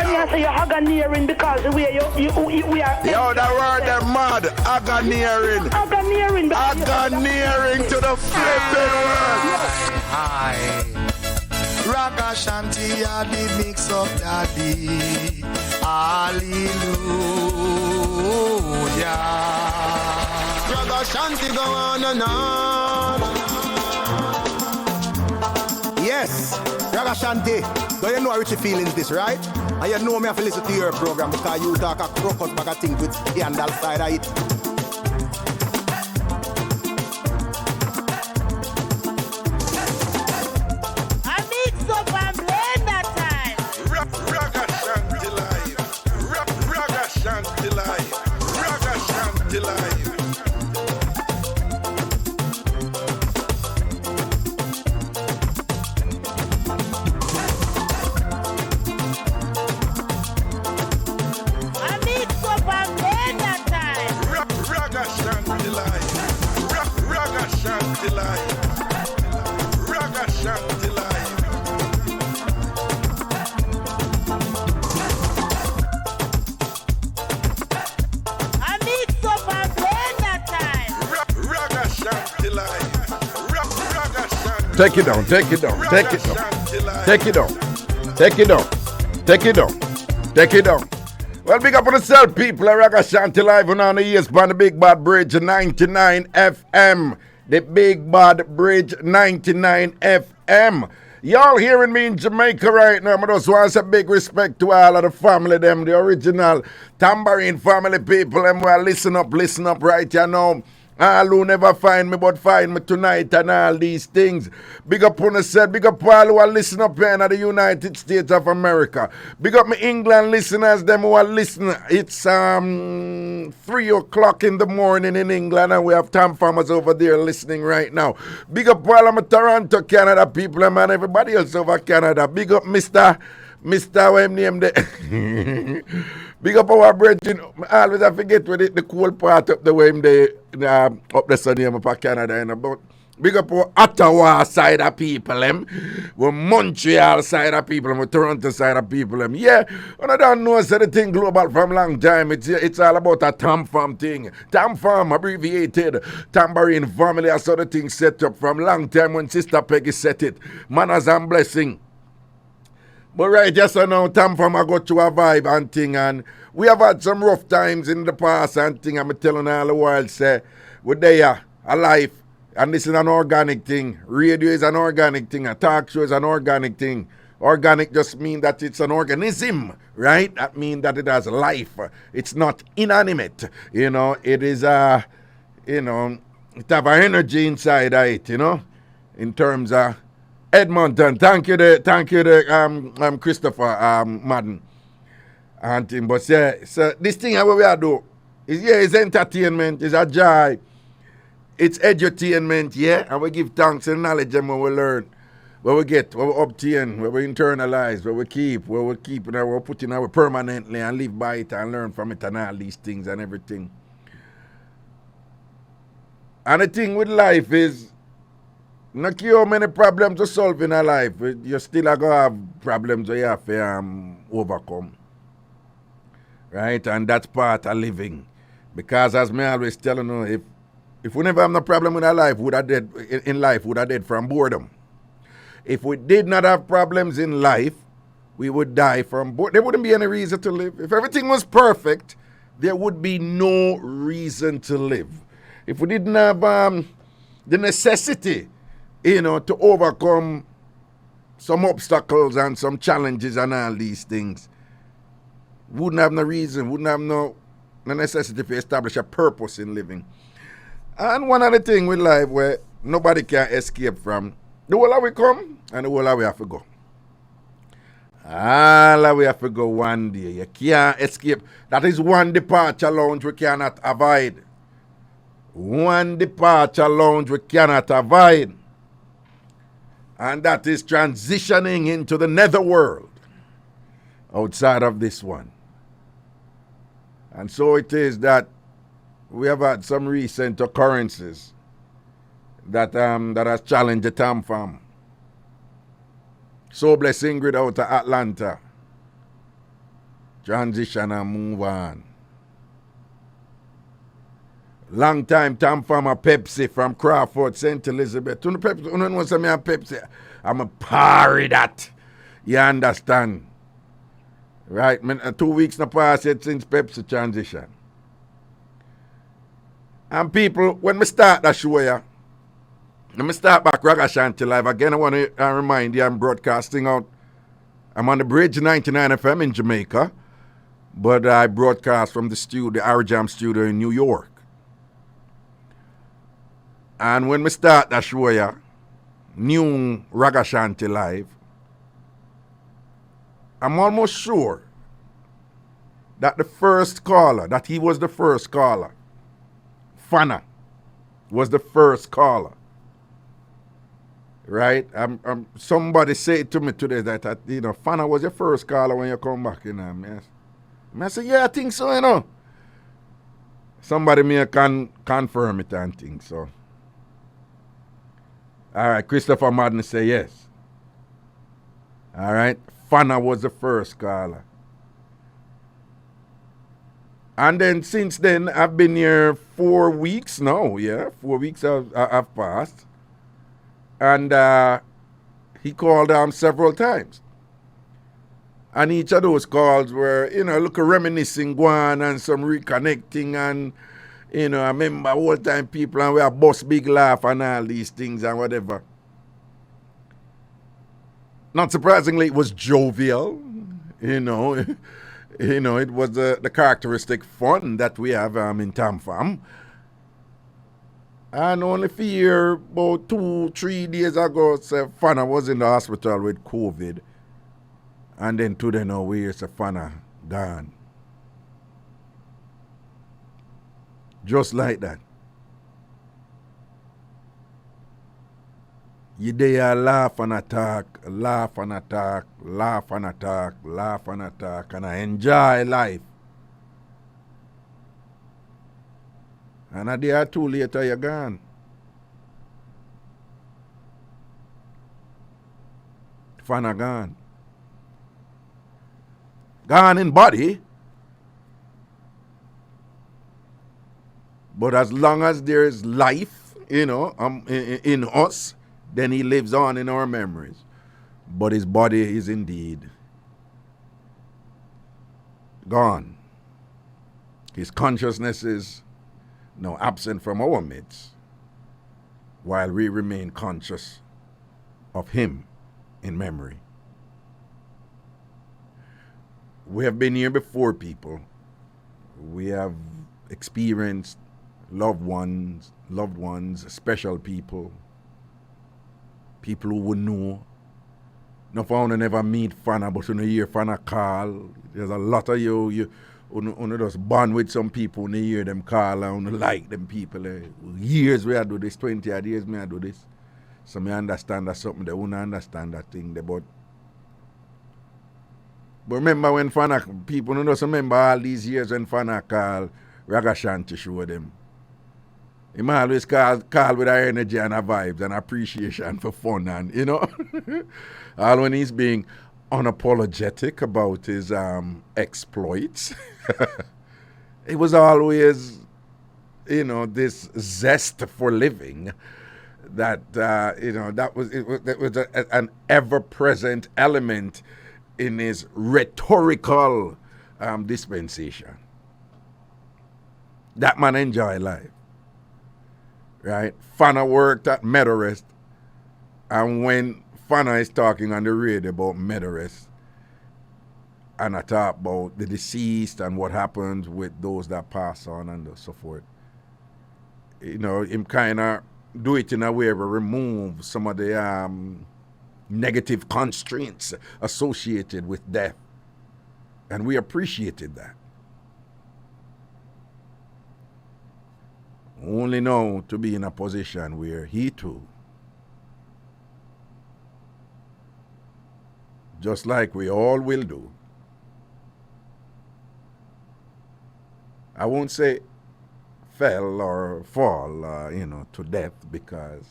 you say you're agoniering because the way we are. Yo, that word them mad. Agoniering. Agoniering to the flipping world. Hi. Ragashanti, I the mix-up daddy. Hallelujah. Ragashanti go on and on. Yes, Ragashanti. Do you know how rich feelings this, right? And you know me have to listen to your program because you talk a crocus bag of things with scandal side of it. A mix-up and blender time. Ragashanti live. Ragashanti live. Ragashanti live. Take it down, take it down, take it down, take it down, take it down, take it down, take it down. Well, big up on yourself, people. Ragashanti live on the ears on the Big Bad Bridge 99 FM. The Big Bad Bridge 99 FM. Y'all hearing me in Jamaica right now. I just want to say big respect to all of the family, them, the original Tambourine family people, them who are listen up right here now. All who never find me but find me tonight and all these things. Big up on the set. Big up all who are listening up here in the United States of America. Big up my England listeners, them who are listening. It's 3 o'clock in the morning in England and we have Tamfammers over there listening right now. Big up all of my Toronto, Canada people and everybody else over Canada. Big up Mr. What him name there? Big up our brethren. Always I forget with it, the cool part up the way him they up the sunny up Canada and about. Big up our Ottawa side of people them. We Montreal side of people them. We Toronto side of people them. Yeah, and I don't know so the thing global from long time. It's all about a TamFam thing. TamFam abbreviated Tambourine family. I saw the thing set up from long time when Sister Peggy set it. Manners and blessing. But right, just so now, Tamfam I go through a vibe and thing, and we have had some rough times in the past and thing. I'm telling all the world, say, we're there, a life, and this is an organic thing. Radio is an organic thing, a talk show is an organic thing. Organic just means that it's an organism, right? That means that it has life. It's not inanimate, you know. It is, it have an energy inside of it, you know, in terms of Edmonton, thank you, Christopher Madden. And but so this thing how we are do is it's entertainment, it's a joy, it's edutainment, yeah, and we give thanks and knowledge and what we learn, what we get, what we obtain, what we internalize, what we keep, and what we put in our permanently and live by it and learn from it and all these things and everything. And the thing with life is not how many problems to solve in a life. You still are going to have problems that you have to overcome. Right? And that's part of living. Because as me always telling you, if we never have no problem in our life, would have dead from boredom. If we did not have problems in life, we would die from boredom. There wouldn't be any reason to live. If everything was perfect, there would be no reason to live. If we didn't have the necessity, to overcome some obstacles and some challenges and all these things, wouldn't have no reason, wouldn't have no necessity to establish a purpose in living. And one other thing with life where nobody can escape from, the whole we come and the whole we have to go. All we have to go one day. You can't escape. That is one departure lounge we cannot avoid. One departure lounge we cannot avoid. And that is transitioning into the netherworld outside of this one. And so it is that we have had some recent occurrences that has challenged the TamFam. So bless Ingrid out of Atlanta. transition and move on. Long time Tamfammer Pepsi from Crawford, St. Elizabeth. You know Pepsi, me and Pepsi. I'm a parry that. You understand? Right? 2 weeks na pass yet since Pepsi transition. And people, when we start that show here, let me start back Ragashanti live. Again, I want to remind you I'm broadcasting out. I'm on the Bridge 99 FM in Jamaica, but I broadcast from the IrieJam studio in New York. And when we start that show here, new Ragashanti live, I'm almost sure that he was the first caller. Fana was the first caller. Right? Somebody said to me today that, Fana was your first caller when you come back, I said, yeah, I think so, Somebody may can confirm it and think so. All right, Christopher Madden say yes. All right, Fana was the first caller. And then since then, I've been here 4 weeks now, 4 weeks have passed. And he called several times. And each of those calls were, look reminiscing, going and some reconnecting and, I remember all time people and we have bust big laugh and all these things and whatever. Not surprisingly, it was jovial, it was the characteristic fun that we have in TamFam. And only for year, about 2-3 days ago, Fana was in the hospital with COVID. And then today now we hear Fana gone. Just like that. You there laugh and attack, laugh and attack, laugh and attack, laugh and attack, and I enjoy life. And a day or two later you're gone. Fana gone. Gone in body. But as long as there is life, in us, then he lives on in our memories. But his body is indeed gone. His consciousness is now absent from our midst, while we remain conscious of him in memory. We have been here before, people. We have experienced loved ones, special people who would know. No found never meet Fana, but you hear Fana call. There's a lot of you just bond with some people and hear them call and like them people. Years we do this, 20 odd years I do this. So I understand that something they won't understand that thing. But remember when Fana, people don't remember all these years when Fana call Ragashanti show them. He always call with our energy and our vibes and appreciation for fun and, all when he's being unapologetic about his exploits. It was always, this zest for living that, that was an ever-present element in his rhetorical dispensation. That man enjoy life. Right? Fana worked at Meadowrest, and when Fana is talking on the radio about Meadowrest, and I talk about the deceased and what happens with those that pass on and so forth, him kind of do it in a way where remove some of the negative constraints associated with death. And we appreciated that. Only now to be in a position where he too, just like we all will do, I won't say fell or fall, to death, because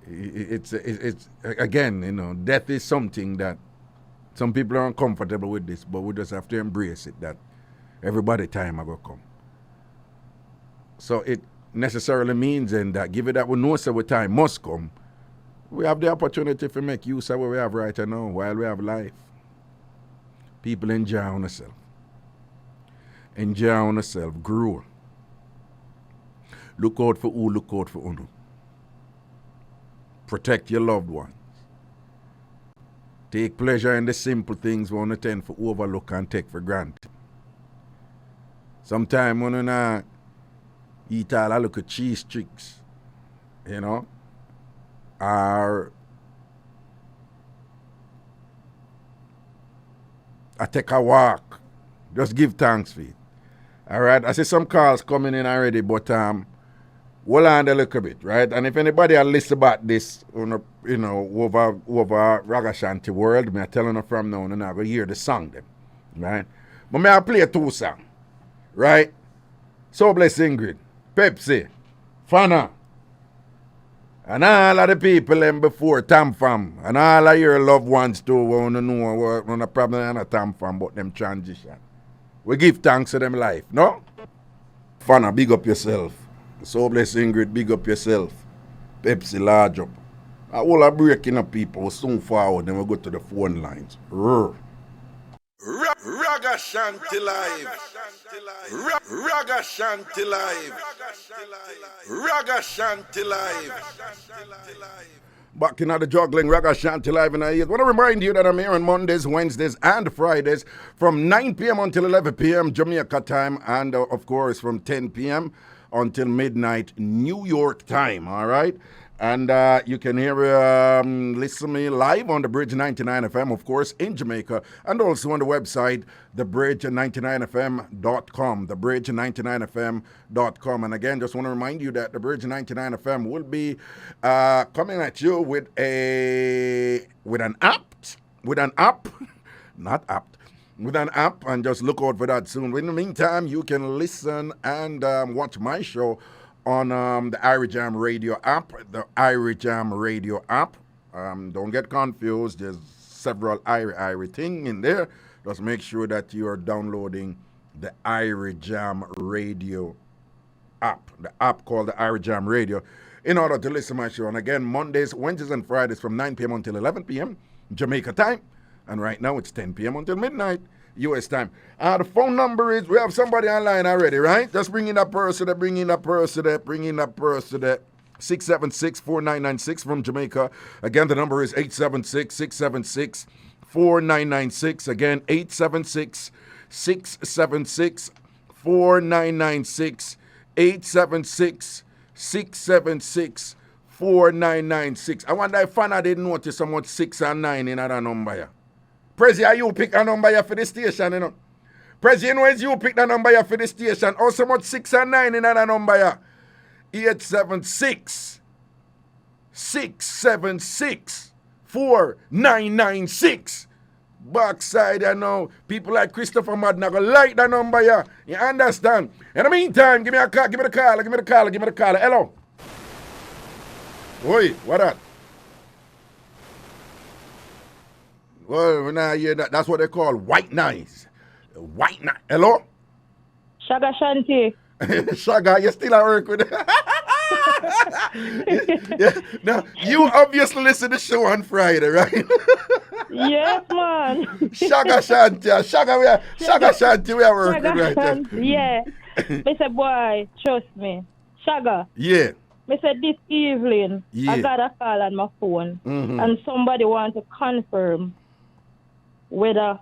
it's again, you know, death is something that some people are uncomfortable with this, but we just have to embrace it that everybody time I go come. So it necessarily means then that given that we know so our time must come, we have the opportunity to make use of what we have right now while we have life. People enjoy on themselves. Enjoy on themselves. Grow. Look out for who, look out for who. Protect your loved ones. Take pleasure in the simple things we want to tend to overlook and take for granted. Sometimes when you not eat all a look at cheese tricks, you know, or I take a walk. Just give thanks for it. All right. I see some calls coming in already, but hold on a little bit, right? And if anybody has listened about this, you know, over Ragashanti world, me telling them from now on, and I go hear the song them, right? But me I play 2 songs, right? So bless Ingrid, Pepsi, Fana, and all of the people them before TamFam, and all of your loved ones too, we want to know what the problem is TamFam, but them transition. We give thanks to them life, no? Fana, big up yourself. So bless Ingrid, big up yourself. Pepsi, large up. All are breaking up people, we'll soon forward, then we'll go to the phone lines. Ragashanti live. Ragashanti live. Ragashanti live. Back in the juggling Ragashanti live in our ears. I want to remind you that I'm here on Mondays, Wednesdays, and Fridays from 9 p.m. until 11 p.m. Jamaica time, and of course from 10 p.m. until midnight New York time. All right. And you can hear, listen to me live on the Bridge 99 FM, of course, in Jamaica, and also on the website, thebridge99fm.com, thebridge99fm.com. And again, just want to remind you that the Bridge 99 FM will be coming at you with an app, and just look out for that soon. In the meantime, you can listen and watch my show on the IrieJam radio app, don't get confused. There's several Irie thing in there. Just make sure that you are downloading the IrieJam radio app, the app called the IrieJam radio, in order to listen to my show. And again, Mondays, Wednesdays, and Fridays from 9 p.m. until 11 p.m. Jamaica time. And right now it's 10 p.m. until midnight U.S. time. The phone number is, we have somebody online already, right? Just bring in that person there, 676-4996 from Jamaica. Again, the number is 876-676-4996. Again, 876-676-4996. 876-676-4996. I wonder if Fana didn't notice so much 6 and 9 in that number here. Prezi, you pick a number here for the station, you know. Prezi, you know, as you pick the number here for the station, how so much 6 and 9 in that number here? 876-676-4996. Backside, you know, people like Christopher Madden go like the number here. You understand? In the meantime, give me a call, give me the call. Hello. Oi, what that? Well, when I hear that, that's what they call white noise. White noise. Hello? Ragashanti. Shaga, you still at work with it? Yeah. Now, you obviously listen to the show on Friday, right? Yes, man. Shagashanti, we are working right now. Yeah. I said, boy, trust me. Shaga. Yeah. I said, this evening, Yeah. I got a call on my phone, Mm-hmm. and somebody want to confirm whether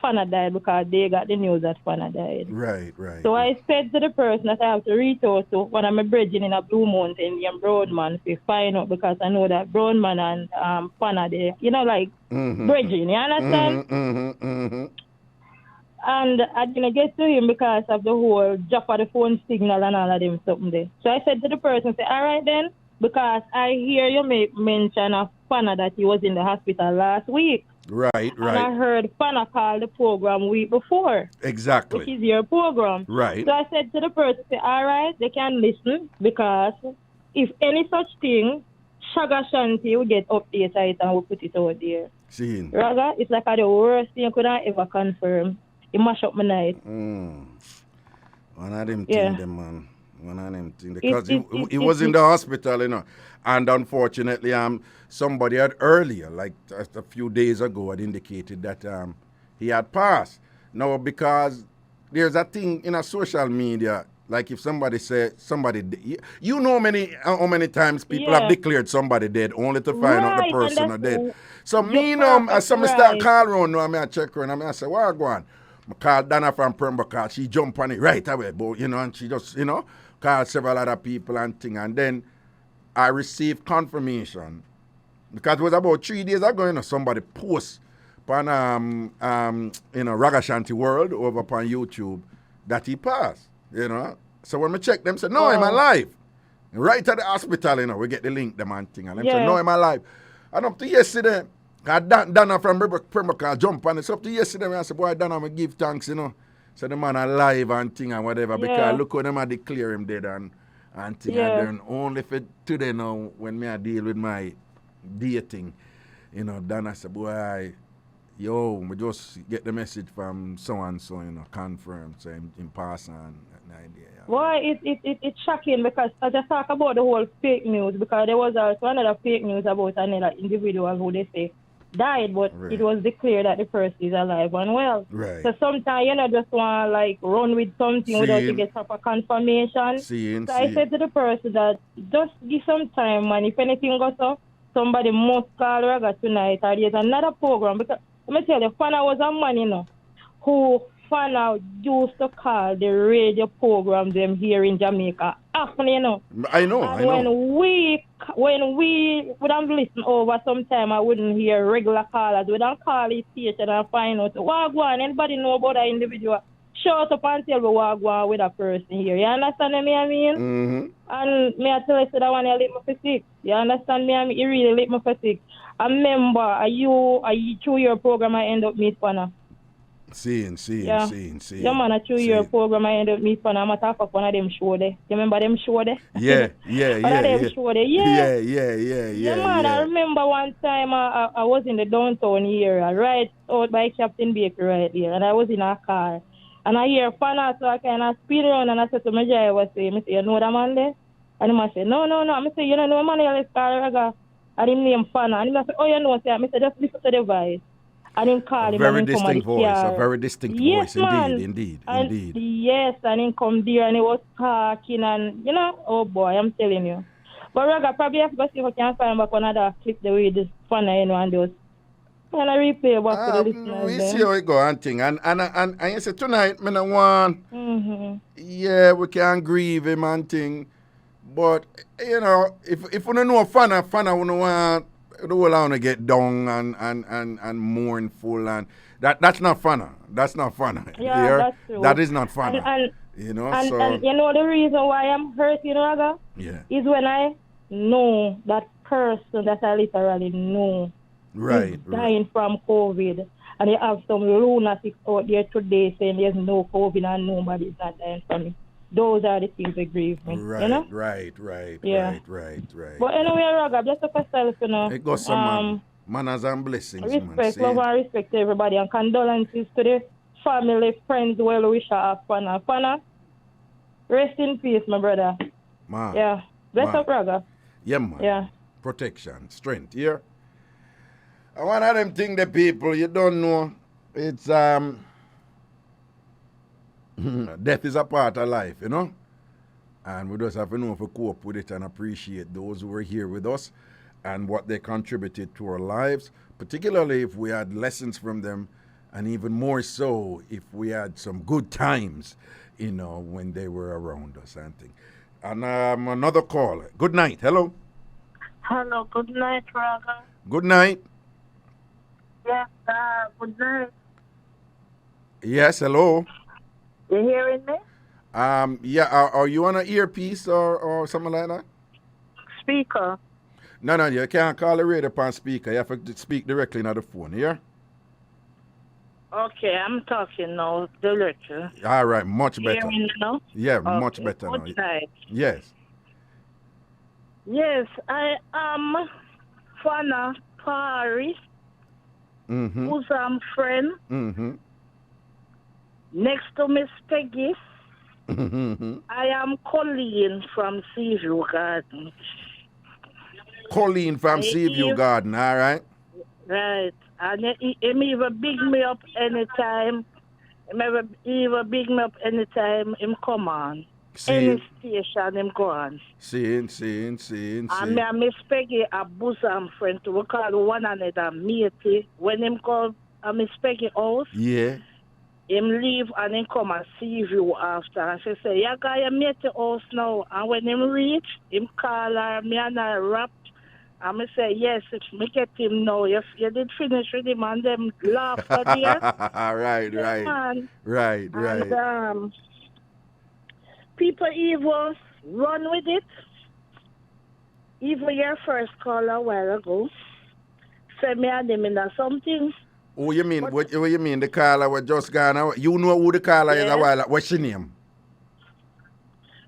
Fana died because they got the news that Fana died. Right. So I said to the person that I have to reach out to one of my brethren in a Blue Mountain, named Broadman, to find out, because I know that Broadman and Fana, they, you know, like brethren, you understand? Mm-hmm. And I didn't get to him because of the whole drop of the phone signal and all of them something there. So I said to the person, say, all right then, because I hear you make mention of Fana that he was in the hospital last week. Right. And I heard Fana call the program week before. Exactly. Which is your program. Right. So I said to the person, say, all right, they can listen, because if any such thing Ragashanti, we get updates on it and we put it out there. Seeing. Raga, it's like the worst thing you could have ever confirm. It mash up my night. One of them Yeah. things, man. One of them things. Because he was in the hospital, you know. And unfortunately, somebody had earlier, like a few days ago, had indicated that he had passed. Now, because there's a thing in a social media, like if somebody say you know how many times people have declared somebody dead only to find out the person are dead. So me, as some start call around, I check her and I say, what go on? I call Dana from Pembroke, she jump on it right away, but you know, and she just, you know, called several other people and thing, and then I received confirmation because it was about 3 days ago, you know, somebody post on you know, Ragashanti World over upon YouTube that he passed, you know. So when we check them, say, no, I'm alive. Right at the hospital, you know, we get the link, them and thing. And them say, no, I'm alive. And up to yesterday, Dana from Pembroke jump on it. So up to yesterday, I said, boy, Dana, I give thanks, you know. So the man alive and thing and whatever. Because look how them I declare him dead and thing. And then only for today now, when me I deal with my dating, you know, Dana said, boy, yo, we just get the message from so and so, you know, confirmed, so in pass on an idea. Yeah. Boy, it's shocking because I just talk about the whole fake news because there was also another fake news about another individual who they say died, but it was declared that the person is alive and well. Right. So sometimes you know just want to like run with something without to get proper confirmation. So I said to the person that just give some time, man. If anything goes up, somebody must call Raga tonight or there's another program because let me tell you, Fana was a man, you know, who Fana used to call the radio program them here in Jamaica. Often, you know. I know. When we would have listened over sometime, I wouldn't hear regular callers. We don't call each station and find out what go on. Anybody know about that individual? Shout up and tell me what go on with a person here. You understand me, I mean? Mm-hmm. And me I tell you that one you lit me for sick. You understand me? I mean, you really lit me for sick. I remember through your program I end up meet Fana. Seeing. Yeah, man, through your program I end up meet Fana. I'm a talk of one of them show there. You remember them show there? Yeah. One of them show there, Yeah. Yeah, man, I remember one time I was in the downtown here, right out by Captain Baker right here, and I was in a car. And I hear Fana, so I kind of speed around and I said to my driver, you know that man there? And he said, no. I say, you know, no man, let's call Raga. And him name Fana. And he said, oh, you know, I said, just listen to the voice. And him call him. Very distinct voice, a very distinct voice, indeed. Yes, and he come there and he was talking and, you know, oh boy, I'm telling you. But Raga, probably have to see if I can find back another clip the way this Fana, you know, and just kind of replay back to the listeners. We see how it go and thing. And you say tonight, me no want, yeah, we can grieve him and thing. But, you know, if we don't know Fana we don't want the whole want to get down and mournful. And that's not Fana. That's not Fana. Yeah, that's true. That is not Fana. And you know, and you know the reason why I'm hurt, you know, Raga? Yeah. Is when I know that person that I literally know is dying from COVID. And you have some lunatics out there today saying there's no COVID and nobody's not dying from it. Those are the things that grieve me. Right, you know? Right. But anyway, Raga, bless up yourself, you know. It goes some manners and blessings, respect, love and respect to everybody. And condolences to the family, friends, well-wisher of Fana. Fana, rest in peace, my brother. Man. Yeah. Bless up, Raga. Yeah, man. Yeah. Protection, strength, here. And one of them things that people, you don't know, it's, death is a part of life, you know? And we just have to know if we cope with it and appreciate those who are here with us and what they contributed to our lives, particularly if we had lessons from them, and even more so if we had some good times, you know, when they were around us and things. And another call. Good night. Hello. Hello. Good night, Raga. Good night. Yes, good night. Yes, hello. You hearing me? Yeah, are you on an earpiece or something like that? Speaker. No, you can't call the radio upon speaker. You have to speak directly on the phone, yeah? Okay, I'm talking now directly. All right, much better. Hearing me now? Yeah, Okay. much better Good now. night. Yes. Yes, I am Fana Pari, who's friend, next to Miss Peggy. I am Colleen from Seaview Garden. Colleen from Seaview Garden, all right? Right. And he even big me up anytime. He even big me up anytime him come on. Any station him go on. Seeing. And me and Miss Peggy a bosom friend too. We call one another matey. When him call Miss Peggy house, yeah, him leave and him come and see you after. And she say, yeah, guy, you matey house now. And when him reach, him call her, me and her rap. And I say, yes, if me get him now. If you did finish with him and them laugh for there. Right. And people even run with it. Even your first call a while ago. Say me and them in something. Oh, you mean, what you mean, the caller was just gone out? You know who the caller is a while. What's your name?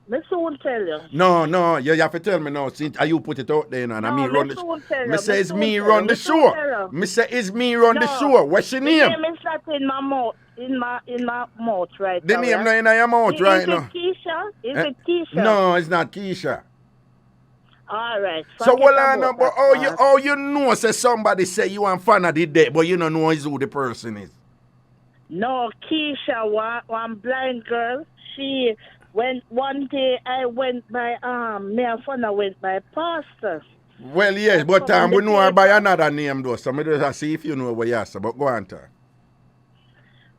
Me soon tell you. No, you have to tell me now. See, you put it out there, and I mean run the show. Me say it's me run the show. Me say it's me run the show. What's your name? The name is not in my mouth. In my mouth right now. The name not in your mouth right now. Is it Keisha? Is it Keisha? No, it's not Keisha. All right. So well, I know, but how you know? Say somebody say you and Fana did that, but you don't know who the person is. No, Keisha, one blind girl. She. When one day I went by, me and Fana went by pastor. Well, yes, but we know her by another name though, so I just see if you know what you say, but go on to her.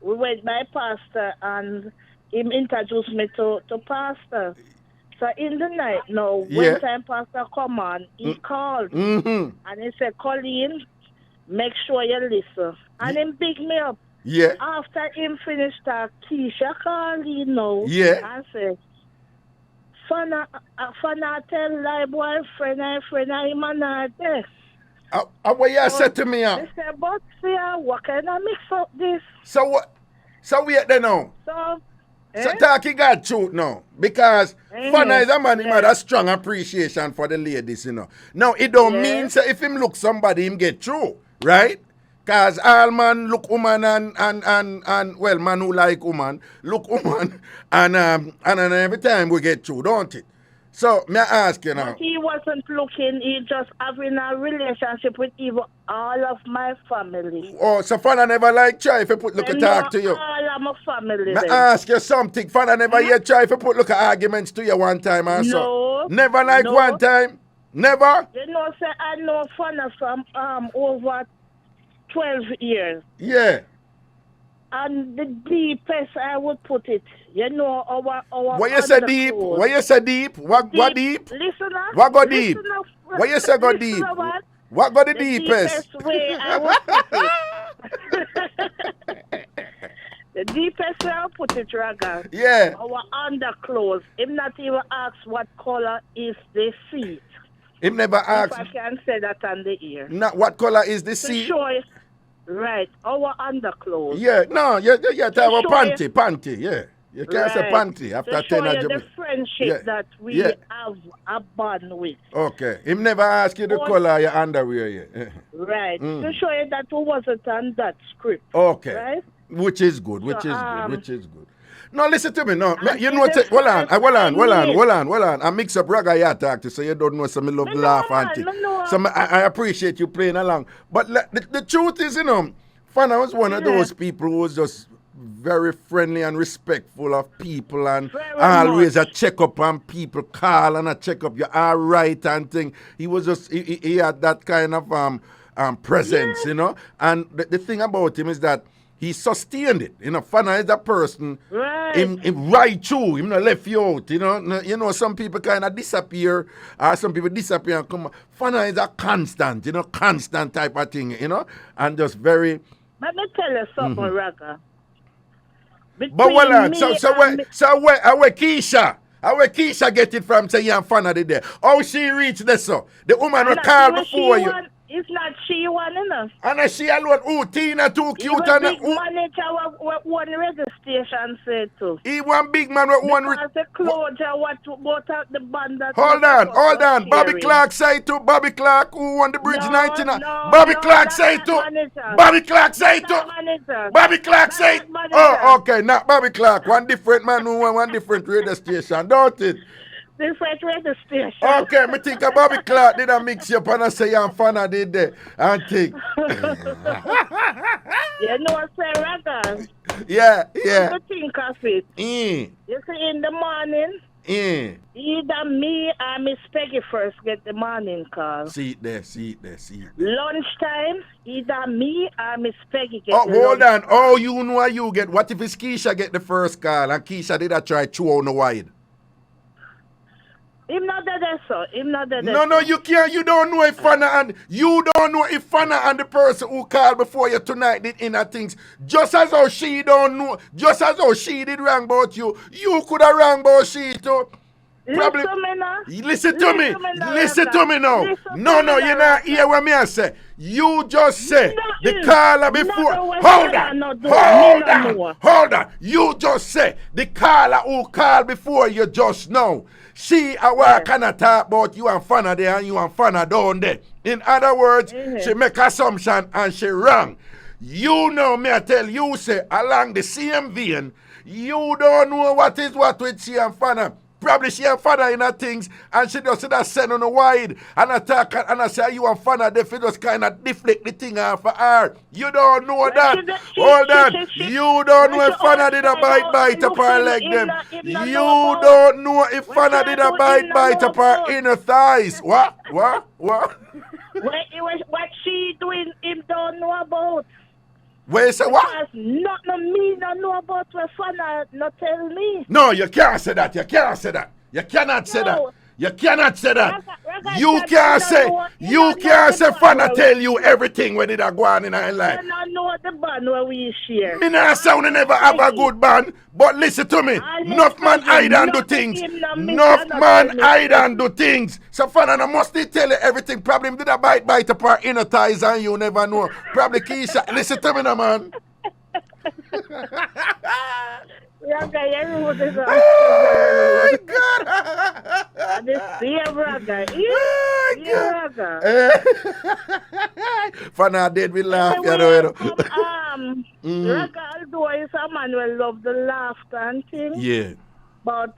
We went by pastor and he introduced me to pastor. So in the night now, when time pastor come on, he called and he said, Colleen, make sure you listen. And he picked me up. Yeah. After him finished Keisha called him now. Yeah. I said, Fana tell my boyfriend, him and not there. What you said to me? They said, but see, what can I mix up this? So what? So wait there now. So talking got truth now. Because Fana is a man who had a strong appreciation for the ladies, you know. Now, it don't mean so if him look somebody, him get through, right? Because all man look woman and well, man who like woman, look woman, and every time we get through, don't it? So, may I ask you now? But he wasn't looking, he just having a relationship with even all of my family. Oh, so Fana never like try if you put look at talk to you? All of my family. May I ask you something? Fana never yet try if you put look at arguments to you one time or so? Never like one time? Never? You know, say I know Fana from over 12 years. Yeah. And the deepest I would put it, you know, our what you say deep? What you say deep? What deep? Listen up. What go deep? What you say go deep? What go the deepest? Deepest way I would put it. The deepest way I put it, Raga. Yeah. Our underclothes. Him not even ask what color is the seat. Him never asked. If I can say that on the ear. Not what color is the seat? Sure. Right. Our underclothes. Yeah. No. You have panty. Yeah. You can't say panty after 10 of the friendship that we have a bond with. Okay. Him never ask you the color of your underwear yet. Right. To show you that we wasn't on that script. Okay. Right? Which is good. Which is good. No, listen to me. No, you know what? Hold on. I mix up Reggae you talk to, so you don't know some love laugh auntie. So I appreciate you playing along. But the truth is, you know, Fana was one of those people who was just very friendly and respectful of people and always a check up on people, call and a check up, you're all right and thing. He was just, he had that kind of presence, you know. And the thing about him is that he sustained it. You know, Fana is that person. Right. Him right through. Him not left you out. You know, some people kind of disappear. Or some people disappear and come. Fana is a constant, you know, constant type of thing, you know. And just very... Let me tell you something, Raga. But hold on. So where Keisha? Where Keisha get it from? Say you and Fana did there. How she reached this so? The woman will call before you. It's not she one enough. And she alone, who Tina too cute Even and big manager what one radio station said too. he one big man with one. Because the closure what out the band that. Hold on. Bobby Clark say to Bobby Clark who won the bridge 99. Bobby Clark say to Bobby Clark say to Bobby Clark say. Oh, okay, not Bobby Clark. One different man who won one different radio station, don't it? Different radio station. Okay, me think Bobby Clark did a mix up and I say I'm Fana did there and think. You know, say Ragas. Yeah. You think of it. You see, in the morning, either me or Miss Peggy first get the morning call. See it there. Lunchtime, either me or Miss Peggy get Oh, the hold on. call. Oh, you know what you get. What if it's Keisha get the first call and Keisha did a try chew on the wide? Him not dead so. No, you can't. You don't know if Fana and the person who called before you tonight did inner things. Just as how she don't know, just as how she did wrong about you could have wrong about she too. Probably. Listen to me now. No, you're not hear what me I say. You just say the caller before. Hold on. You just say the caller who called before you just know. She cannot talk about you and Fana there and you and Fana down there. In other words, she make assumption and she wrong. You know me I tell you say along the same vein, you don't know what is what with she and Fana. Probably she and Fana in her things and she just send on the wide and attack and I say you and Fana they just kind of deflect the thing off of her. You don't know that. Hold on. You don't know if Fana did a bite up her leg them. You don't know if Fana did a bite up her inner thighs. What? What she doing him don't know about. Where you say what? Not me, not know about what Fana not tell me. No, you can't say that. You cannot say that. You cannot say that. You can't say Fana tell you everything when it a go on in her life. I don't know the band where we share. Me not sound never have a good band, but listen to me. Enough man hide and do things. So Fana must tell you everything. Probably him did a bite up her inner thighs and you never know. Probably Keisha. Listen to me now, man. Oh God. Fana dead we laugh, you know. Raga, although is a man will love the laughter and things. Yeah. But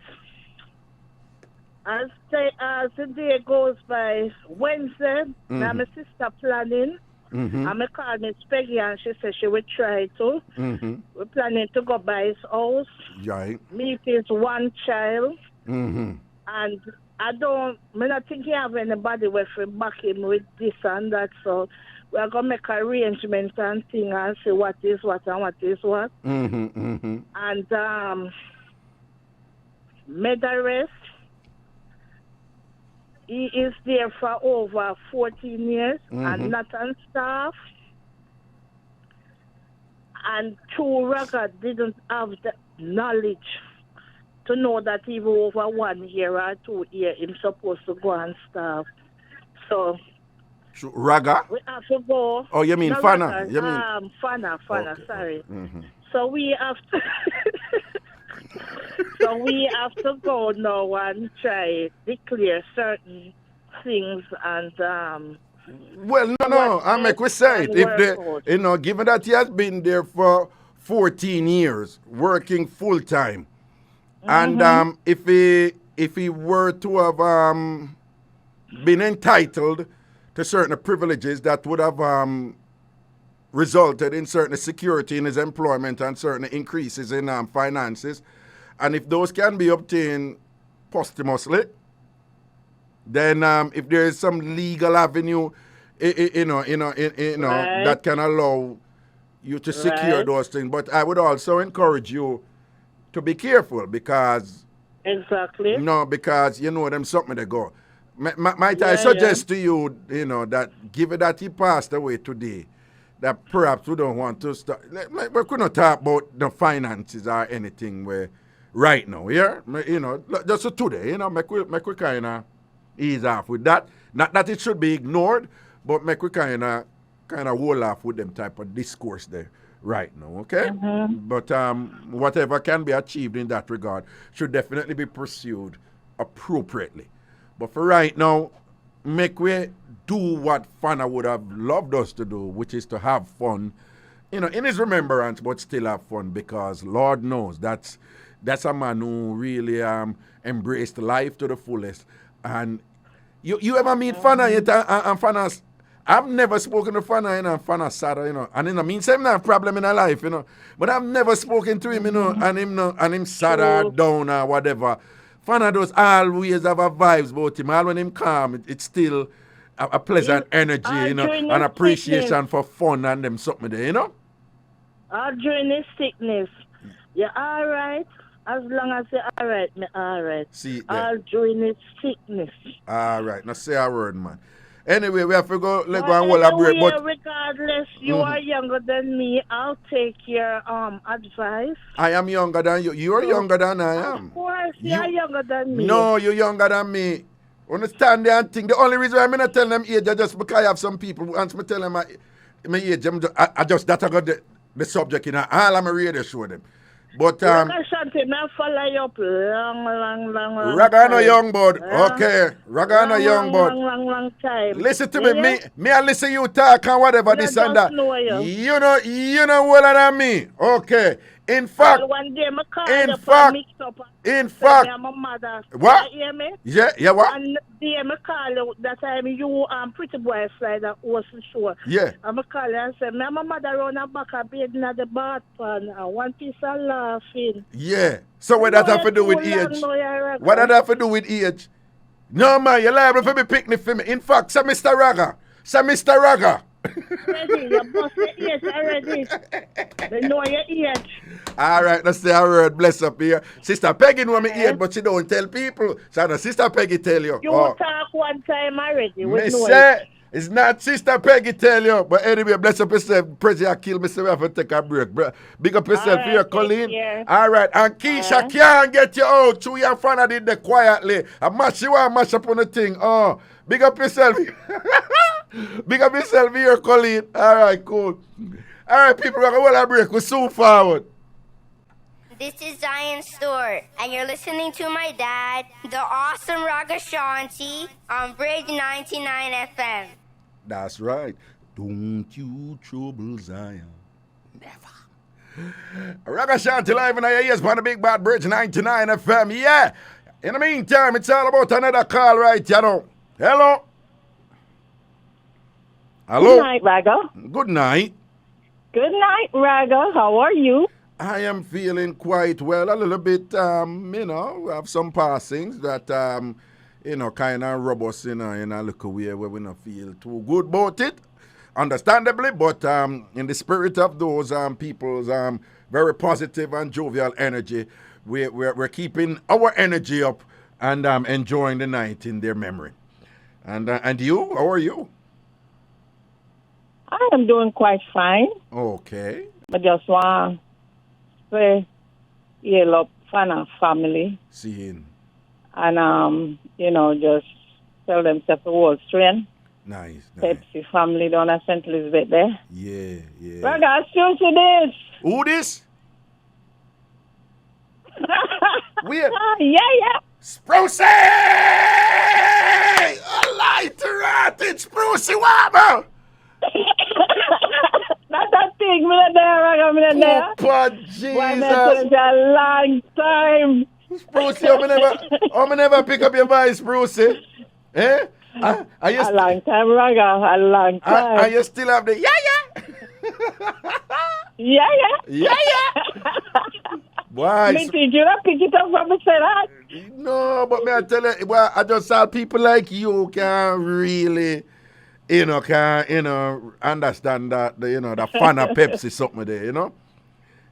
as the day goes by, Wednesday, now my sister planning. And I called Miss Peggy and she said she would try to. We're planning to go by his house. Right. Meet his one child. And I don't think he have anybody with him back him with this and that. So we're going to make arrangements and things and see what is what and what is what. And made the rest. He is there for over 14 years and not on staff. And true Raga didn't have the knowledge to know that even over 1 year or 2 years, he's supposed to go on staff. So, Raga? we have to go. Oh, you mean no, Fana? Raga, Fana, okay. Sorry. So we have to... So we have to go now and try declare certain things and well, no. I make we say it. If they, given that he has been there for 14 years, working full time, and if he were to have been entitled to certain privileges that would have resulted in certain security in his employment and certain increases in finances. And if those can be obtained posthumously, then if there is some legal avenue, that can allow you to secure those things. But I would also encourage you to be careful because because you know them something they go. Might I suggest to you, that given that he passed away today, that perhaps we don't want to start. We could not talk about the finances or anything where. Right now, yeah? Just today, make we kind of ease off with that. Not that it should be ignored, But make we kind of hold off with them type of discourse there right now, okay? But whatever can be achieved in that regard should definitely be pursued appropriately. But for right now, make we do what Fana would have loved us to do, which is to have fun, you know, in his remembrance, but still have fun, because Lord knows that's a man who really embraced life to the fullest. And you ever meet Fana yet? And Fana's, I've never spoken to Fana, you know, Fana sad, you know, and you know, means him not have problem in her life, you know, but I've never spoken to him, you know, and him sad or down or whatever. Fana does always have a vibes about him. All when him calm, it's still a pleasant energy, you know, and appreciation for fun and them something there, you know. All during his sickness, you're all right. As long as you're all right, me all right. See, all during his sickness. All right, now say a word, man. Anyway, we have to go. Let's go and hold a break. But regardless, you are younger than me. I'll take your advice. I am younger than you. You are younger than I am. Of course, you're younger than me. No, you're younger than me. Understand the thing. The only reason I'm not telling them age is just because I have some people who want me to tell them my age. I just that I got the subject in all I'm radio show them. But Ragashanti, me follow you up long. Ragana young bud, okay. Ragana young bud. Long time. Listen to me. Me I listen you talk and whatever this and that. You know what than me. Okay. In fact, one day me call in fact, my mother. What? You hear me? Yeah, what? And day me call you that time you pretty boy fly that was sure. Yeah. And me call you and say, my mother run her back a bed in the bath pan and one piece of laughing. Yeah. So what that have to do with age? What that have to do with age? No man, you're liable for me picnic for me. In fact, say Mr. Raga. Ready, you bust your age already. They know your age. All right, let's say a word. Bless up here. Sister Peggy know me age, but she don't tell people. So no, Sister Peggy tell you. You talk one time already. Me say, it's not Sister Peggy tell you. But anyway, bless up yourself. President kill me, so we have to take a break. Big up yourself here, Colleen. All right, and Keisha can't get you out. Chewy and Fana did that quietly. And mash you want mash up on the thing. Oh, big up yourself. Big up yourself here, Colleen. All right, cool. All right, people, we're going to break. We're soon forward. This is Zion Stewart, and you're listening to my dad, the awesome Ragashanti, on Bridge 99 FM. That's right. Don't you trouble Zion. Never. Ragashanti live in your ears on the Big Bad Bridge 99 FM. Yeah. In the meantime, it's all about another call, right, you know. Hello. Hello. Good night, Raga. Good night. Good night, Raga. How are you? I am feeling quite well. A little bit, you know, have some passings that, you know, kind of rub us in a little way where we don't feel too good about it. Understandably, but in the spirit of those people's very positive and jovial energy, we're keeping our energy up and enjoying the night in their memory. And you, how are you? I am doing quite fine. Okay. I just want to say, you love Fana family. Seeing. And, you know, just tell them to the whole strength. Nice. Pepsi family down at St. Elizabeth there. Yeah. Raga, excuse me this. Who this? Weird. Yeah. Sprucey! A lighter rat, it's Sprucey Wabba! That's that thing, me there, Raga, me there. Oh, Jesus. Why, man, a long time. Sprucey, I'm never pick up your voice, Sprucey. Eh? A long time, Raga, a long time. And you still have the yeah. Why? Me think you don't pick it up from me say that. No, but me I tell you, well, I just saw people like you can really, understand that, the Fana Pepsi something there, you know?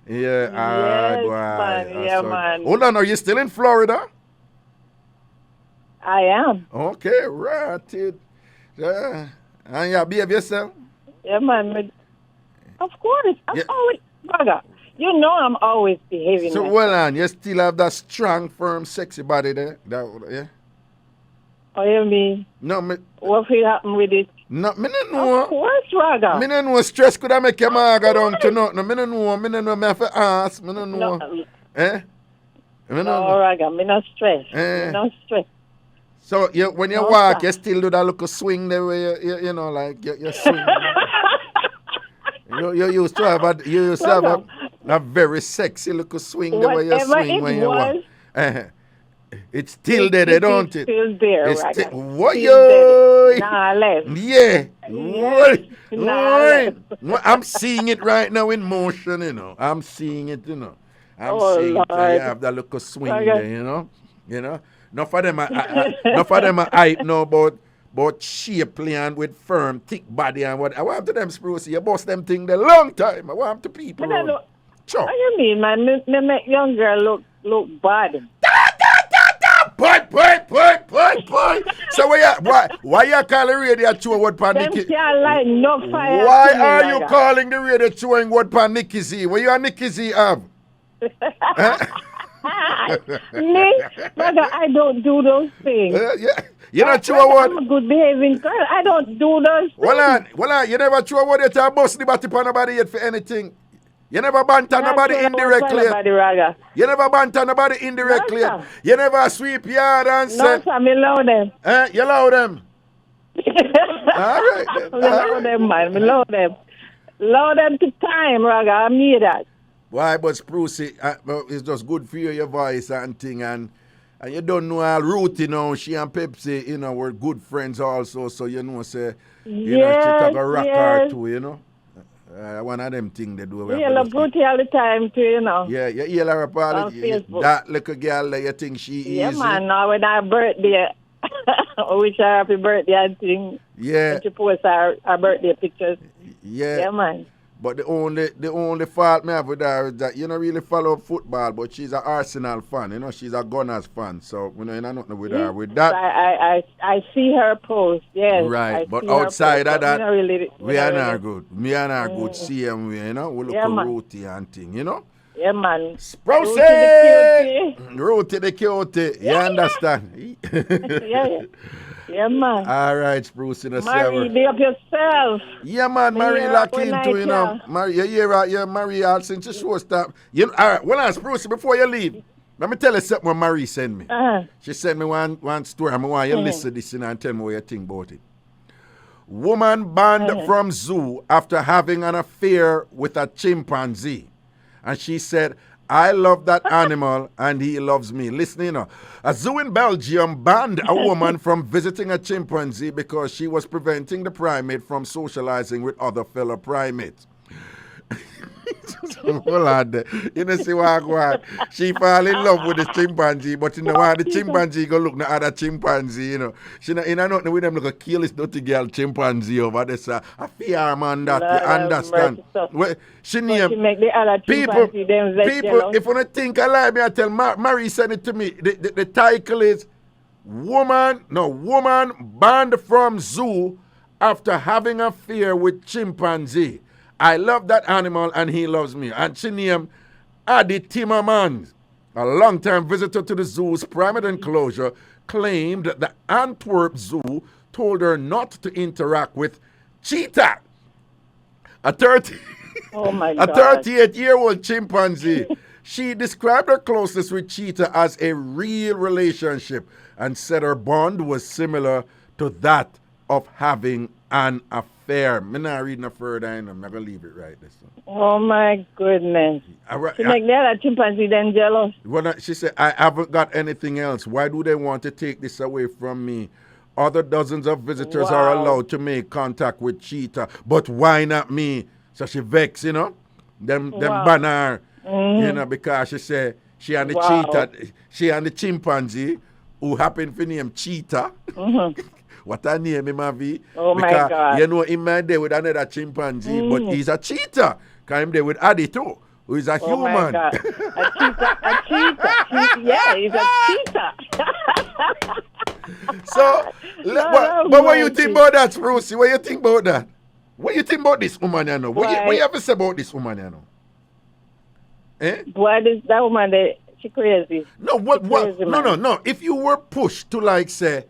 Yeah, man. Hold on, are you still in Florida? I am. Okay, right. Yeah. And you behave yourself? Yeah, man. Of course. I'm always, Raga, you know I'm always behaving. So, well, on, you still have that strong, firm, sexy body there? Yeah? Oh, you mean? No, what will happen with it? No, me no know. Of course, Raga. Me no know stress could I make your man go down to nothing. Me no know, me have to ask. Me no know. Me no know. Raga, me no stress. Me no stress. So when you walk, you still do that little swing the way you know, like you swing. you used to have a very sexy little swing the way you swing when you walk. It's still there, don't it? It's still there, it's Raga. What yo? Nah, left. Yeah. Nah, I'm seeing it right now in motion, you know. I'm seeing it, you know. I'm seeing Lord. it. You have that little swing there, you know. Enough of them are hype now about shapely and with firm, thick body and what. I want to them spruce. You boss them thing the long time. I want to people. What do you mean, man? Me make young girl look bad. Point. So why you calling the radio show what pan Nikki? Like no fire. Why are you calling the radio showing what pan Nikki Z? What you and Nikki Z have? Me, brother, I don't do those things. You not sure what? I'm a good behaving girl. I don't do those things. Well on. You never sure what you tell bust the body upon nobody yet for anything. You never banter nobody indirectly. You never banter nobody indirectly. No, you never sweep yard and say. No, sir, me love them. You love them? All right. Then. Love them, man. Me love them. Love them to time, Raga. I mean that. Why, but Spruce, it's just good for your voice and thing. And you don't know how Ruthie now, she and Pepsi, you know, were good friends also. So, you know, say, you know, she talk a rock her too, you know. One of them things they do. Yeah, love Ruthie all the time too, you know. Yeah, you hear her about that little girl that you think she is. Yeah, man, now with her birthday, I wish her happy birthday and thing. Yeah. And she posts her birthday pictures. Yeah, man. But the only fault me have with her is that you don't really follow football, but she's an Arsenal fan, you know, she's a Gunners fan. So you know nothing with her with that. I see her post, yes. Right, but outside of that, we are not good. Me and her good same way, you know. We look Ruthie and thing, you know. Yeah, man. Ruthie the cutie. You understand? Yeah, man. All right, Spruce in the Marie, be up yourself. Yeah, man, Marie lock into, you know. Marie, you hear right, yeah, Marie, all since the show stop. You know, all right, well, Spruce, before you leave, let me tell you something what Marie sent me. She sent me one story. I want you to listen to this and tell me what you think about it. Woman banned from zoo after having an affair with a chimpanzee. And she said, I love that animal and he loves me. Listen, you know, a zoo in Belgium banned a woman from visiting a chimpanzee because she was preventing the primate from socializing with other fellow primates. Hold on. You know, see what I go on. She fall in love with the chimpanzee, but you know why the chimpanzee go look at other chimpanzee, you know. She not nothing with them look a kill this dirty girl chimpanzee over there. So a fear man that you understand. Well, she make the other people, if you don't think alive, me I tell Marie sent it to me. The title is Woman banned from zoo after having an affair with chimpanzee. I love that animal and he loves me. And she named Adi Timmermans, a long-time visitor to the zoo's primate enclosure, claimed that the Antwerp Zoo told her not to interact with cheetah, a 38-year-old chimpanzee. She described her closeness with cheetah as a real relationship and said her bond was similar to that of having an affair. I'm not reading no further, I'm not going to leave it right this time. Oh my goodness. She make the other chimpanzee then jealous. She said, I haven't got anything else. Why do they want to take this away from me? Other dozens of visitors are allowed to make contact with cheetah, but why not me? So she vexed, you know, them ban her, you know, because she said she and the cheetah, she and the chimpanzee, who happened to name Cheetah. What I name him, Mavi? Oh my God. You know, him man there with another chimpanzee, but he's a cheetah. Because him there with Adi too, who is a human. My God. A cheetah. Yeah, he's a cheetah. So, but what you think about that, Spruce? What you think about that? What you think about this woman, you know? What you have to say about this woman, you know? Boy, that woman, she crazy. No, No. If you were pushed to, like, say,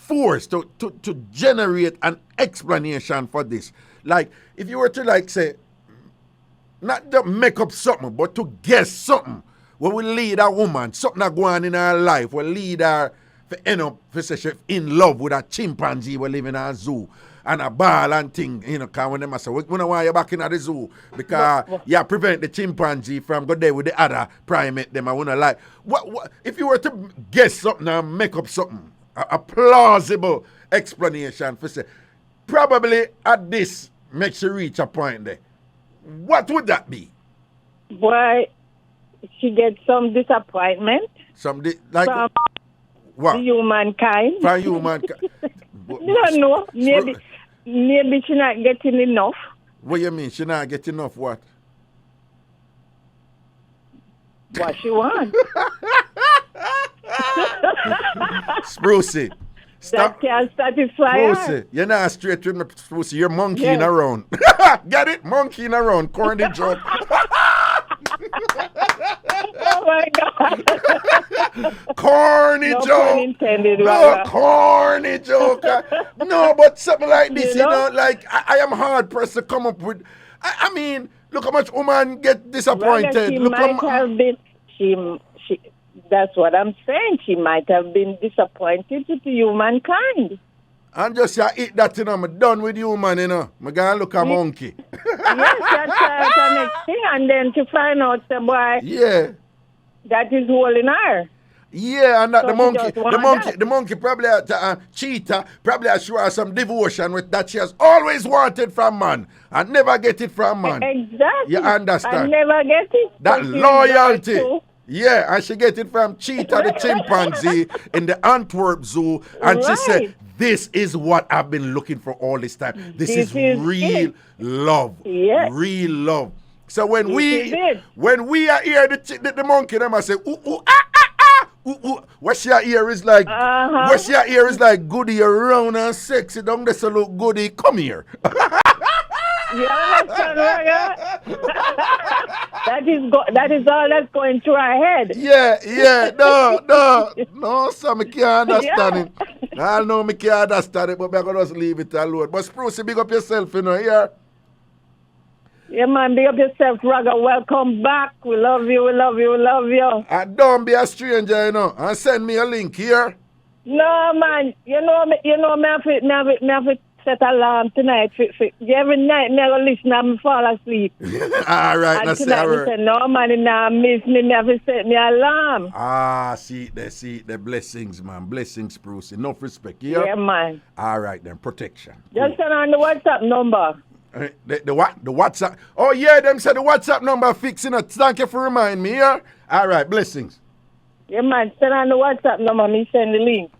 force to generate an explanation for this. Like, if you were to, like, say, not to make up something, but to guess something, what will lead a woman, something that go on in her life, will lead her to end up in love with a chimpanzee who live in a zoo and a ball and thing, you know, because when them say, we don't want you back in the zoo because you prevent the chimpanzee from go there with the other primate them. I wanna like what if you were to guess something and make up something, a plausible explanation for say, probably at this makes you reach a point there. What would that be? Why she gets some disappointment from what? Humankind. From humankind. You don't know. Maybe she not getting enough. What you mean? She not getting enough what? What she want. Sprucey. That can satisfy her. You're not straight with me, Sprucey. You're monkeying around. Get it? Monkeying around. Corny joke. Oh my God. Corny no joke. Intended, no, corny joke. No, but something like this, you know like I am hard pressed to come up with. I mean, look how much woman get disappointed. She look might have been. She. That's what I'm saying. She might have been disappointed with humankind. And just eat that, you know, I'm done with human, you know. I'm going to look a monkey. Yes, that's the next thing. And then to find out the boy that is holding her. Yeah, and that So the monkey probably cheetah, probably show her some devotion with that she has always wanted from man and never get it from man. Exactly. You understand? I never get it. That loyalty. Yeah, and she get it from Cheetah the chimpanzee in the Antwerp Zoo. And she said, this is what I've been looking for all this time. This is real love. Yes. Real love. So when we are here, the monkey, them I say, ooh, ooh, ah, ah, ah, ooh, ooh. What she hear is like, what she hear is like, goody, you're round and sexy. Don't this look goody, come here. You understand, Raga? That is all that's going through our head. Yeah, no, so I can't understand it. I know I can't understand it, but I'm going to just leave it alone. But Spruce, big up yourself, you know, yeah? Yeah, man, big up yourself, Raga. Welcome back. We love you, we love you, we love you. And don't be a stranger, you know, and send me a link here. No, man, you know, me have to set alarm tonight. Every night, me go listen and me fall asleep. All right, and that's tonight, me say, no, man, you nah miss me. Me have to set me alarm. See the blessings, man. Blessings, Bruce. Enough respect, yeah? Yeah, man. All right, then, protection. Just send on the WhatsApp number. The what? The WhatsApp? Oh, yeah, them said the WhatsApp number fixing it. Thank you for reminding me, yeah? All right, blessings. Yeah, man, send on the WhatsApp number. Me send the link.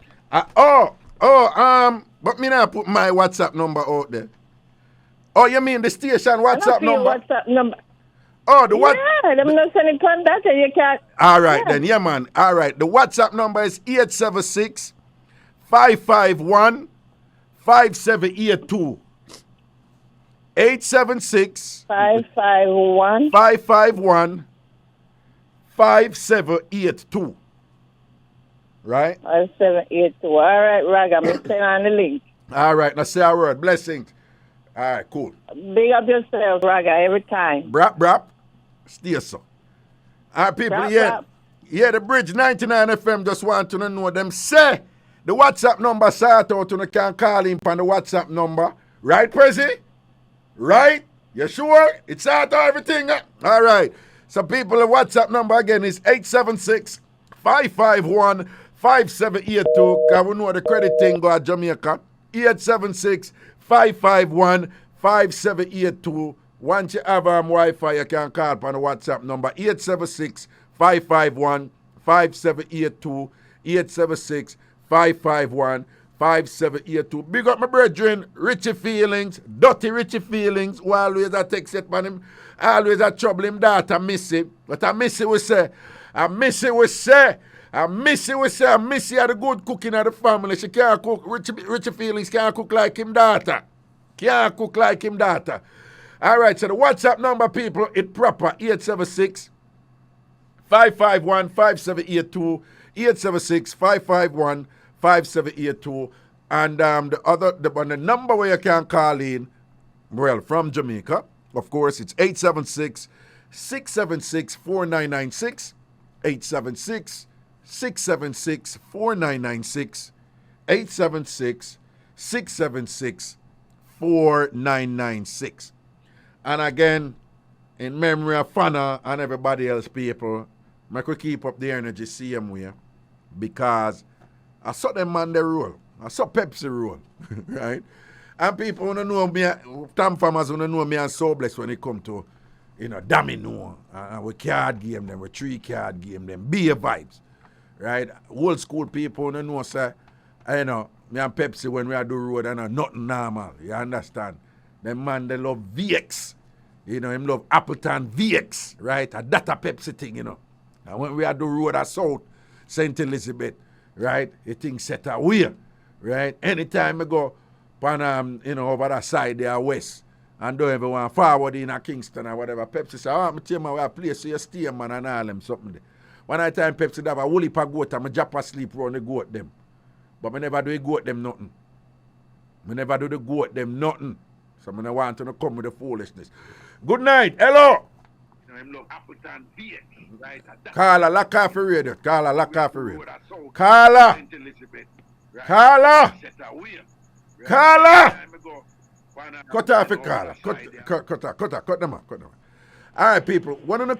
But me not put my WhatsApp number out there. Oh, you mean the station WhatsApp number? WhatsApp number. Oh, the what? Yeah, them not sending on that, you can't. All right, then, yeah, man. All right, the WhatsApp number is 876-551-5782. 876-551-5782. Right? 5782. All right, Raga, I'm sending on the link. All right, now say a word. Blessings. All right, cool. Big up yourself, Raga, every time. Brap. Stay so. All right, people, brap. Yeah, the Bridge 99 FM just want to know them. Say the WhatsApp number, start out, you can call him on the WhatsApp number. Right, Prezi? Right? You sure? It's out of everything. All right. So, people, the WhatsApp number again is 876-551-5782. Because we know the credit thing go at Jamaica. 876-551-5782. Once you have Wi-Fi, you can call on the WhatsApp number 876-551-5782. 876-551-5782. Big up my brethren, Richie Feelings, Dirty Richie Feelings, who always a text it man him, always a trouble him daughter Missy. But I Missy we say, I Missy had the good cooking of the family. She can't cook, Richie Feelings can't cook like him daughter. All right, so the WhatsApp number, people, it's proper, 876-551-5782, 876-551-5782. And the number where you can call in, well, from Jamaica, of course, it's 876-676-4996, 876-676-4996, 876-676-4996. And again, in memory of Fana and everybody else, people, I could keep up the energy same way because I saw them man the rule. I saw Pepsi rule, right? And people wanna know me, Tamfammers wanna know me and so blessed when it come to, domino, we card game them, we 3 card game them, beer vibes, right? Old school people wanna know, say, me and Pepsi when we are do road and nothing normal, you understand? Them man, they love VX, him love Appleton VX, right? A data Pepsi thing, And when we are do road at South, St. Elizabeth, right? The thing set away, right? Anytime I go, over that side there, west, and don't ever want forward in a Kingston or whatever, Pepsi say, I'm tell you where I play, so you stay, man, and all them something there. One night time Pepsi have a woolly pa goat, and I jump asleep round the goat them. But I never do the goat them nothing. So I don't want to come with the foolishness. Good night. Hello. Carla, lock off the radio. Carla. Cut off the Carla. Cut them off. All right, people. One on the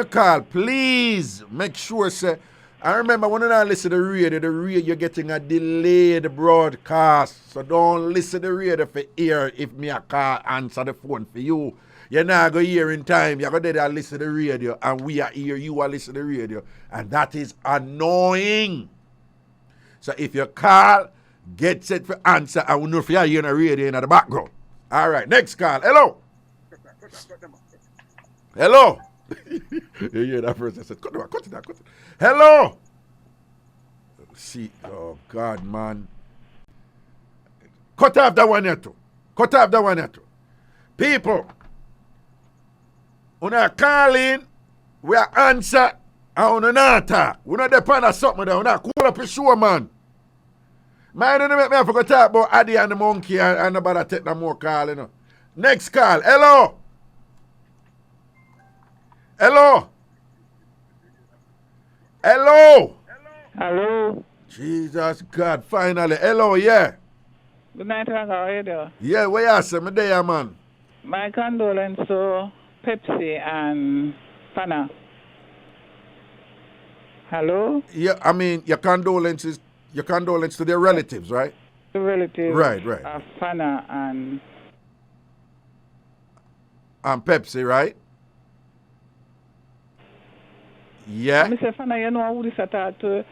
call. Please make sure, say, I remember when I listen to the radio, you're getting a delayed broadcast. So don't listen to the radio for ear if me a call answer the phone for you. You're not going to hear in time. You're going to listen to the radio and we are here, you are listening to the radio. And that is annoying. So if you call, get set for answer. I will know if you're hearing the radio in the background. All right, next call. Hello. Hello. You hear that person said, cut it down. Hello. See, oh God, man. Cut off that one here too. People, when I call in, we are answer and we not talk. We not depend on something there. We not cool up a show, man. Man, don't make me have to talk about Addy and the monkey and nobody take no more call, Next call. Hello. Hello. Jesus God, finally. Hello, yeah. Good night, Raga. How are you doing? Yeah, where you say? Me there, man. My condolences to Pepsi and Fana. Hello? Yeah, I mean, your condolences to their relatives, right? The relatives. Right. Of Fana and Pepsi, right? Yeah. I say, Fana, you know who this attack to?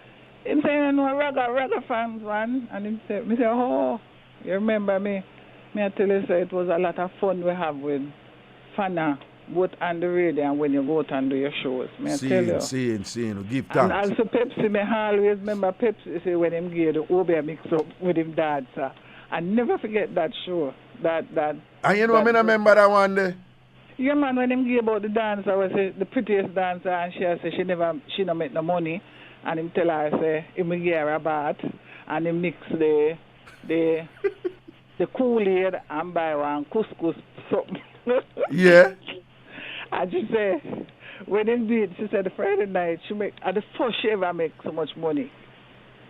Him say, you know, Raga fans, man. And him say, oh, you remember me? I tell you, say, it was a lot of fun we have with Fana, both on the radio and when you go out and do your shows. Seeing. Give thanks. And also Pepsi, me always remember Pepsi, say, when him gave the Obia Mixup with him dad, sir. I never forget that show. That. And you know, I remember that one day. Yeah, man, when him gave about the dancer, I was the prettiest dancer, and she said she don't make no money, and him tell her, say, him give her a bath, and him mix the Kool-Aid and buy one couscous something. Yeah. And she said, when him did, she said the Friday night, she make, the first she ever make so much money.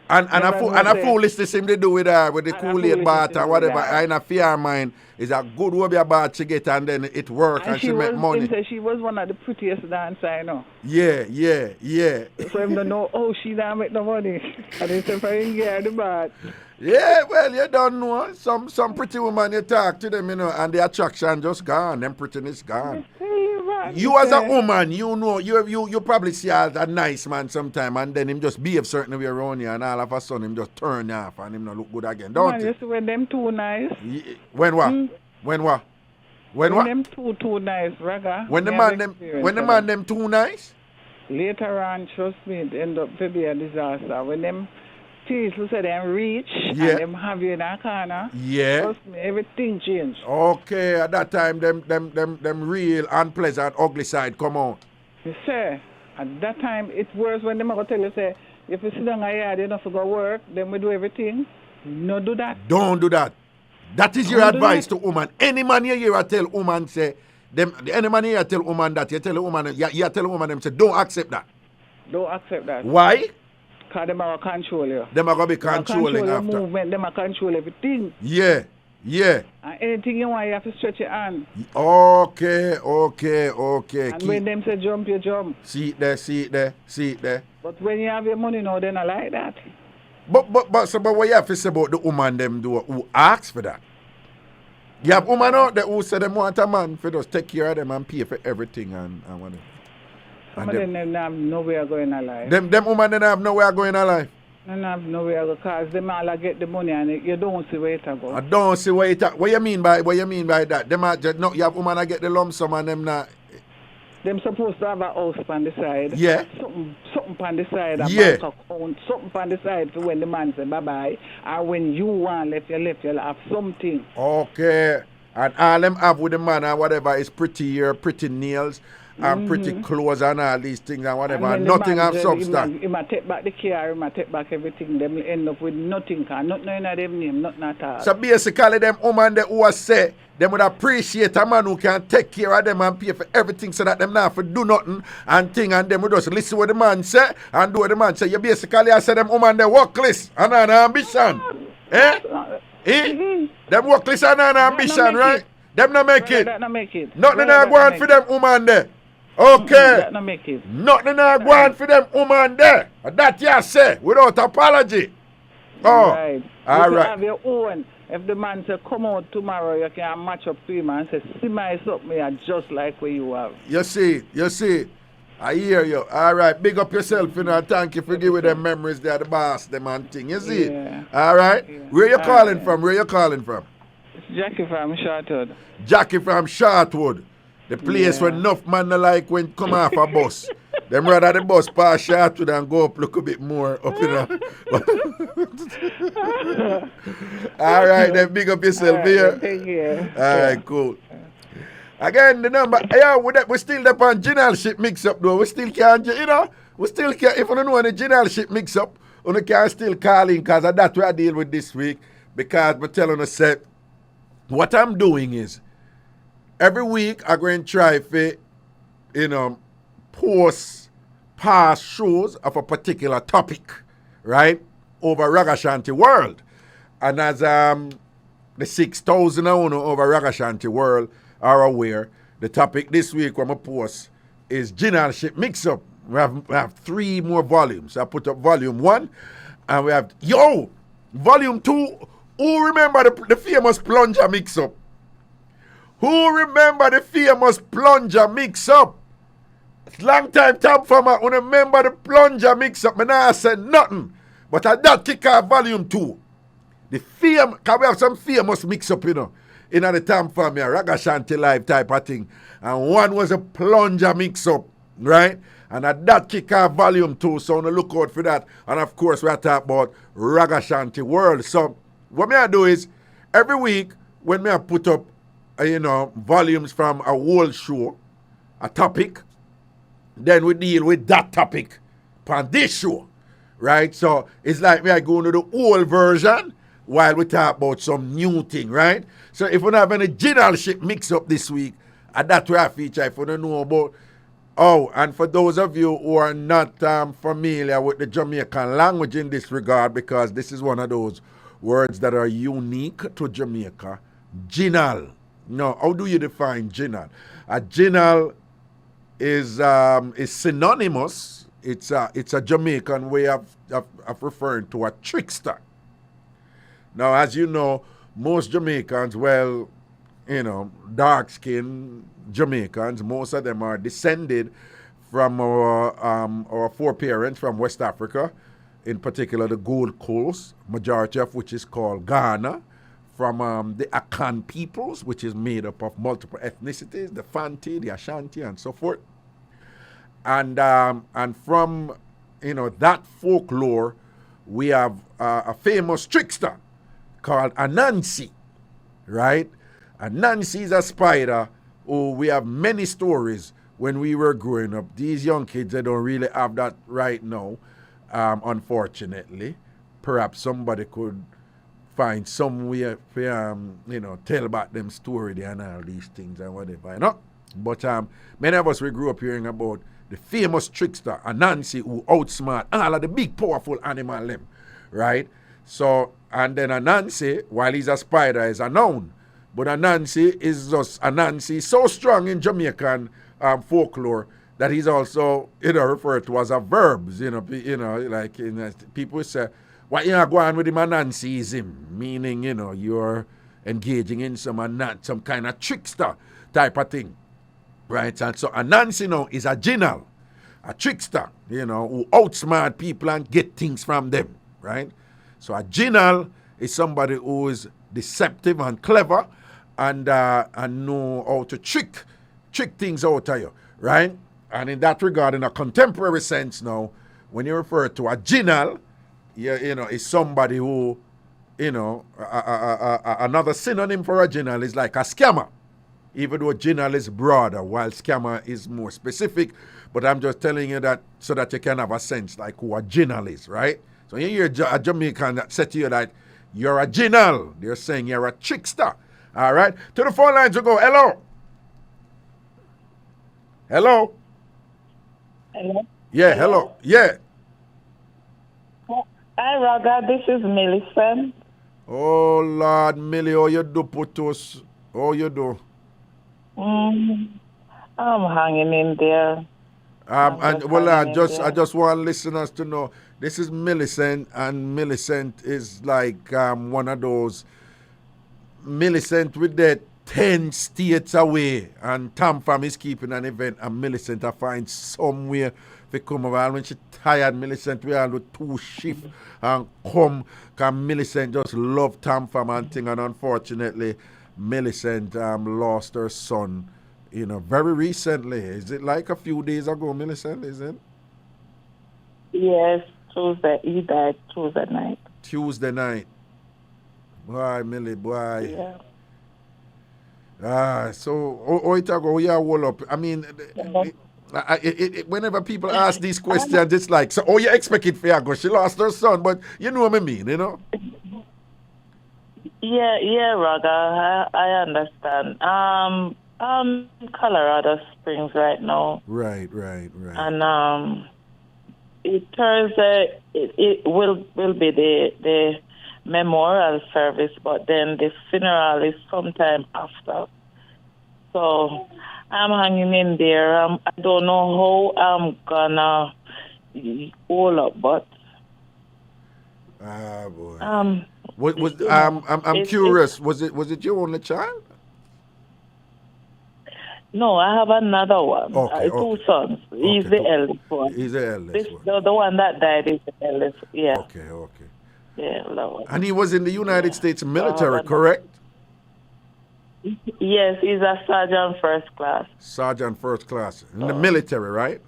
And a foolish the same they do with her, with the Kool-Aid bath or whatever. In a fear mind, is a good Wobia bath she get and then it works and she make money. She was one of the prettiest dancers I know. Yeah. So him don't know, she don't make no money. And he said, for him get the bath. Yeah, well, you don't know. Some pretty woman, you talk to them, and the attraction just gone. Them prettiness gone. You as a woman, you know, you probably see as a nice man sometime, and then him just behave certain way around you, and all of a sudden him just turn off and him not look good again, don't you? Just when them too nice. When what? When them too nice, Raga. When the man them too nice? Later on, trust me, it end up to be a disaster. When them people say them reach and them have you in a corner. Yeah. Trust me, everything changed. Okay, at that time them real unpleasant ugly side come out. You say, at that time it's worse when them go tell you say, if you sit down here, you don't have to go work, then we do everything. No do that. Don't do that. That is your Don't do advice that. to woman. Any man you hear I tell woman say, them, any man here tell woman that, you tell a woman, you tell a woman them say, don't accept that. Don't accept that. Why? Because them are control you. Them are going to be Them controlling control after. your movement. Them are control everything. Yeah. And anything you want, you have to stretch your hand. Okay. And when them say jump, you jump. See it there. But when you have your money now, they're not like that. But what you have to say about the woman them do who asks for that? You have woman out there who say them want a man for just take care of them and pay for everything and whatever. Some of them have nowhere going alive. Them woman then have nowhere going alive. They have nowhere because them all get the money and you don't see where it go. I don't see where it. What you mean by that? Them are just, no, you have woman that get the lump sum and them not. Them supposed to have a house on the side. Yeah. Something on the side. A Yeah. bank account. Something on the side for when the man say bye-bye. And when you want you'll have something. Okay. And all them have with the man and whatever is pretty hair, pretty nails, and pretty clothes and all these things and whatever. And nothing have substance. He might take back the car, he might take back everything. Them end up with nothing. Nothing in them name, nothing at all. So basically them woman that who say them would appreciate a man who can take care of them and pay for everything so that them not have to do nothing and thing and them would just listen what the man say and do what the man say. You basically I say them woman they workless and an ambition. Them workless and an ambition, right? Them not make it. That not make it. Nothing not go on for them woman there. Okay. That not make it. Nothing not go on for them woman there. That you say without apology. Oh. Right. All you right. have your own. If the man say come out tomorrow, you can match up to him and say, see my something me just like where you have. You see. I hear you. All right, big up yourself, and thank you for giving them memories there, the boss, them and thing. You see? Yeah. All right? Yeah. Where you calling from? Where you calling from? It's Jackie from Shortwood. Jackie from Shortwood. The place where enough man no like when come off a bus. Them rather the bus pass Shortwood and go up look a bit more up in All right, then big up yourself here. Thank you. All right, cool. Again, the number, yeah, we still up on general ship mix up though. We still can't, we still can't, if you don't know the general ship mix up, you can still call in because that's what I deal with this week. Because I'm telling you, say, what I'm doing is, every week I'm going to try to, post past shows of a particular topic, right, over Ragashanti World. And as the 6,000 over Ragashanti World are aware, the topic this week when I post is Generalship Mix-Up. We have 3 more volumes. I put up volume 1 and we have, volume 2. Who remember the famous plunger mix-up? Who remember the famous plunger mix-up? Long time Tamfammer, who remember the plunger mix-up? I not said nothing. But I did kick off volume 2. Because we have some famous mix-up, in the Tamfam here, Ragashanti Live type of thing. And one was a plunger mix-up, right? And at that kick off volume 2, so look out for that. And of course, we are talking about Ragashanti World. So, what I do is, every week, when I put up, volumes from a whole show, a topic, then we deal with that topic on this show, right? So, it's like I go into the old version, while we talk about some new thing, right? So if we don't have any generalship mix-up this week, that's where I feature, if you don't know about. Oh, and for those of you who are not familiar with the Jamaican language in this regard, because this is one of those words that are unique to Jamaica, ginal. Now, how do you define ginal? A ginal is synonymous. It's a Jamaican way of referring to a trickster. Now, as you know, most Jamaicans, dark-skinned Jamaicans, most of them are descended from our foreparents from West Africa, in particular the Gold Coast, majority of which is called Ghana, from the Akan peoples, which is made up of multiple ethnicities, the Fanti, the Ashanti, and so forth. And from, that folklore, we have a famous trickster called Anansi, right? Anansi is a spider who we have many stories when we were growing up. These young kids, they don't really have that right now, unfortunately. Perhaps somebody could find some way for tell about them story and all these things and whatever, you know. But many of us we grew up hearing about the famous trickster Anansi who outsmart all of the big powerful animal them, right? So and then Anansi, while he's a spider, is a noun. But Anansi is just Anansi so strong in Jamaican folklore that he's also referred to as a verb. Like people say, what you go on with him Anansiism, meaning you're engaging in some kind of trickster type of thing, right? And so Anansi now is a general, a trickster, who outsmart people and get things from them, right? So a general is somebody who is deceptive and clever and know how to trick things out of you, right? And in that regard, in a contemporary sense now, when you refer to a general, is somebody who, another synonym for a general is like a scammer, even though general is broader, while scammer is more specific. But I'm just telling you that so that you can have a sense like who a general is, right? So when you hear a Jamaican that say to you that you're a general, they're saying you're a trickster. All right? To the phone lines we go. Hello? Hello? Hello? Yeah, hello. Yeah. Hi, Raga. This is Millicent. Oh, Lord, Millie, how you do, Putus? How you do? I'm hanging in there. I just want listeners to know this is Millicent, and Millicent is like one of those Millicent with that 10 states away, and TamFam is keeping an event, and Millicent I find somewhere to come over. And when she tired, Millicent we all do 2 shifts and come, because Millicent just love TamFam and thing, and unfortunately Millicent lost her son, very recently. Is it like a few days ago, Millicent, is it? Yes, Tuesday. He died Tuesday night. Tuesday night. Boy, Millie, boy. Yeah. So, it go, yeah, wall up. I mean, whenever people ask these questions, it's like, so, you expect it for her, because she lost her son, but you know what I mean, Yeah, Raga, I understand. Colorado Springs right now. Right. And Thursday it will be the memorial service, but then the funeral is sometime after. So I'm hanging in there. I don't know how I'm gonna hold up, but boy. I'm curious. Was it your only child? No, I have another one. Okay, 2 sons. He's the eldest one. He's the eldest one. The one that died is the eldest. Yeah. Okay. Yeah, and he was in the United States military, correct? Yes, he's a sergeant first class. Sergeant first class. In the military, right?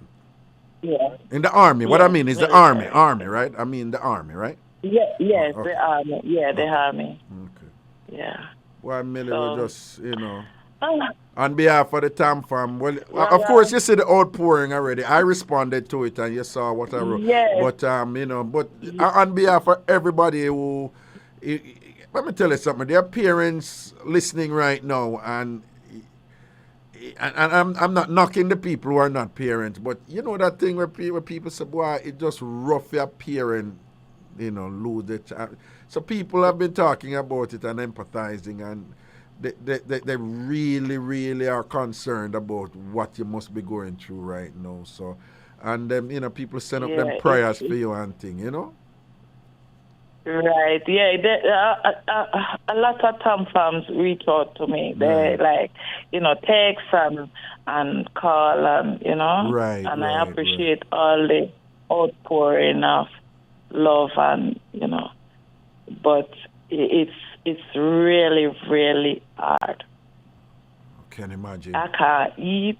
Yeah. In the army. What I mean is the army, right? I mean the army, right? Yeah, yes, the army. Yeah, the army. Okay. Yeah. Well, Millie will just, on behalf of the TamFam, well, of course, you see the outpouring already. I responded to it, and you saw what I wrote. Yes. But, on behalf of everybody who, let me tell you something. There are parents listening right now, and I'm not knocking the people who are not parents, but you know that thing where people say, boy, it just rough your parent, lose the child. So people have been talking about it and empathizing, and they really, really are concerned about what you must be going through right now. So, and people send up them prayers for you and thing, Right, yeah. A lot of TamFams reach out to me. They text and call and Right. And I appreciate all the outpouring of love and but it's really, really hard. I can imagine. I can't eat.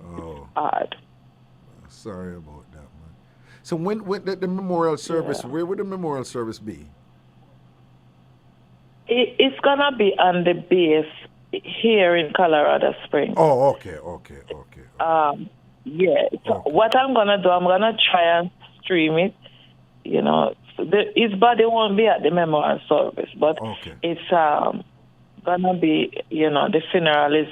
Oh. It's hard. Sorry about that, man. So when the memorial service, where would the memorial service be? It's gonna be on the base here in Colorado Springs. Oh, okay. Yeah. So what I'm gonna do, I'm gonna try and stream it, his body won't be at the memorial service, but it's gonna be, the funeral is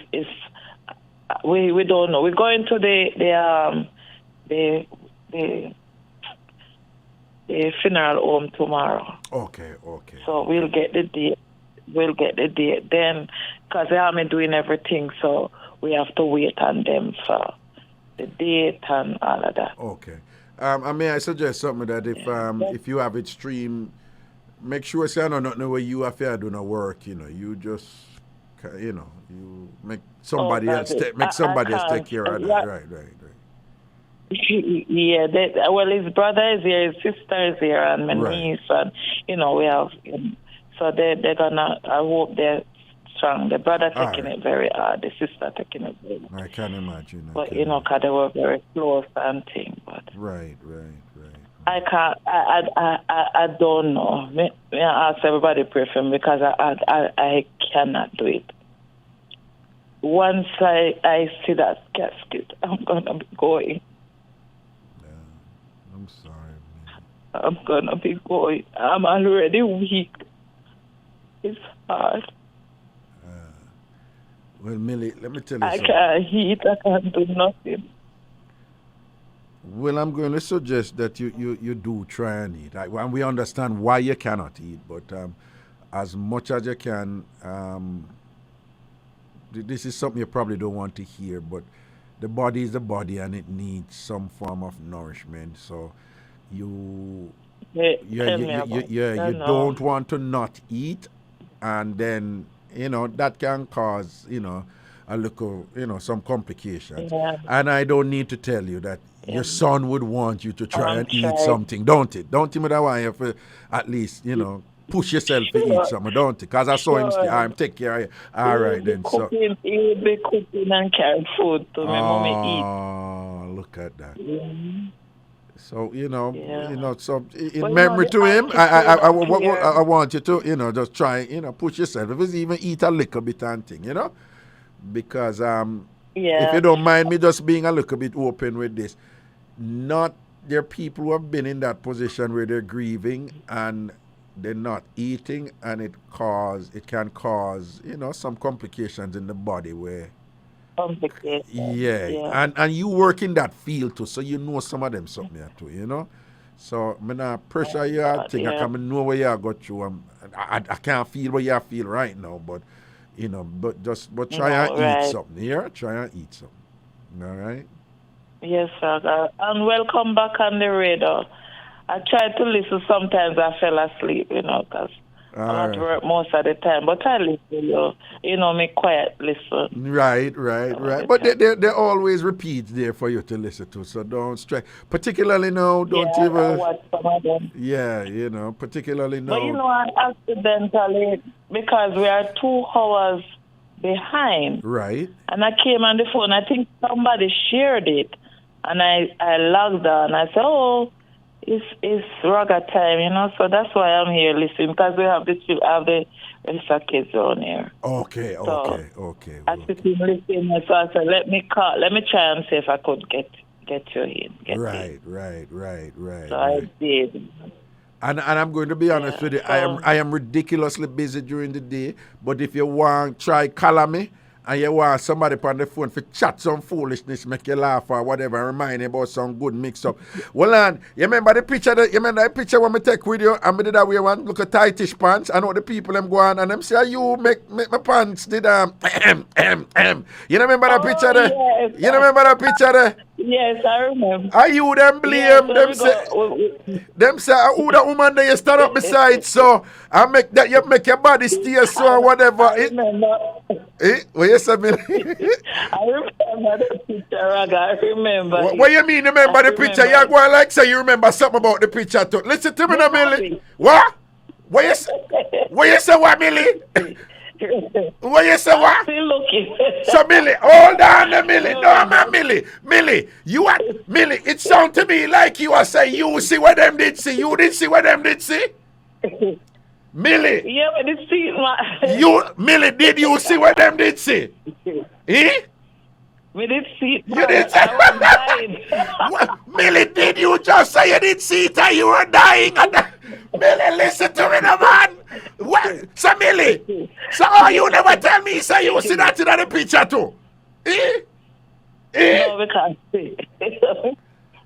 we don't know. We're going to the funeral home tomorrow. Okay. So we'll get the date. Then, because they haven't doing everything, so we have to wait on them for the date and all of that. Okay. May I suggest something that if you have it streamed, make sure I don't know where you have to do no work. You just you make somebody else take care of that. Right. Yeah. His brother is here, his sister is here, and my niece, and we have. So they're gonna. I hope they're strong. The brother taking it very hard. The sister taking it very hard. I can imagine. But because they were very close and thing. But right. I can't. I don't know. I ask everybody to pray for me because I cannot do it. Once I see that casket, I'm gonna be going. Yeah, I'm sorry, man. I'm gonna be going. I'm already weak. It's hard. Well, Millie, let me tell you something. I can't eat. I can't do nothing. Well, I'm going to suggest that you do try and eat. And we understand why you cannot eat, but as much as you can, this is something you probably don't want to hear, but the body is the body and it needs some form of nourishment. So you don't want to not eat, and then that can cause a little some complications. And I don't need to tell you that your son would want you to try and eat something, don't it? Don't you want you to at least push yourself to eat something, don't it? Because I saw him I'm take care of you. All right then. He would be cooking and carrying food to my mommy eat. Oh, look at that. So so in memory to him, I want you to just try push yourself. If it's even eat a little bit and thing, because if you don't mind me just being a little bit open with this, there are people who have been in that position where they're grieving and they're not eating, and it can cause some complications in the body where. Yeah. And you work in that field too, so some of them something too, So I'm not pressure you. I think I can know where you got through. I can't feel what you feel right now, but but try and eat something. Yeah, try and eat something. All right. Yes, sir. And welcome back on the radar. I tried to listen. Sometimes I fell asleep, because I'm at work most of the time, but I listen, me quiet listen. Right. But there always repeats there for you to listen to, so don't stress. Particularly now, don't even. I watch some of them. Yeah, particularly now. But accidentally, because we are 2 hours behind. Right. And I came on the phone, I think somebody shared it, and I logged on. I said, it's Raga time, so that's why I'm here listening, because we have the rest of kids on here. Okay. I sit in listening, so I said, let me try and see if I could get you in. Right. So I did. And I'm going to be honest with you, I am ridiculously busy during the day, but if you want, try call me. And you want somebody on the phone for chat some foolishness, make you laugh or whatever, remind you about some good mix-up. Well, you remember the picture when I take with you, and I did that way one, look at tightish pants, I know the people them go on, and them say, you make my pants did You remember that picture there? Yes, you remember that picture there? Yes, I remember. Are you them blame? Them say, who the woman that you stand up beside, so I make that you make your body steer so or whatever. I remember. What you say, Millie? I remember the picture, Raga. I remember. What you mean remember the picture? You're going like say you remember something about the picture too. Listen to me now, Millie. What? What you say, what, Millie? What you say, what? Still looking. So, Millie, hold on a Millie. No, man, Millie, Millie, it sound to me like you are saying you see what them did see. You didn't see what them did see? Millie. Yeah, but did see Millie, did you see what them did see? Eh? We did see it. You did see it? What? Millie, did you just say you didn't see it and you were dying? Millie, listen to me, no, man. What? So, Millie, so you never tell me, so you see that in the picture too? No, we can't see it.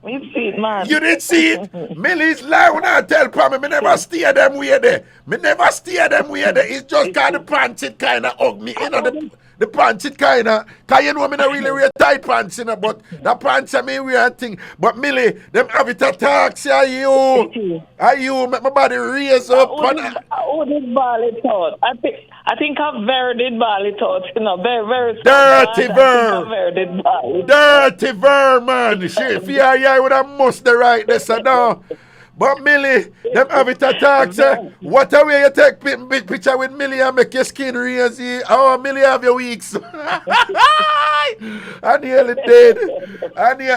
We see it, man. You didn't see it? Millie's lying when I tell Pam, me never steer them way there. Me never steer them way there. It's just kind of pants, it kind of hug me. You know, the pants, it kind of, because you know, me not really wear tight pants, you know, but the pants, I mean, wear thing. But Millie, them have it attacks, are you, make my body raise up. Oh, this ball it out. I think I've very did ball it out, you know, very, very dirty ver. Dirty Dirty ver, man. Shit, if you are with a must the right this and now. But Millie, them have it attacks. What a way you take picture with Millie and make your skin raise. Oh, Millie have your weeks. I nearly did.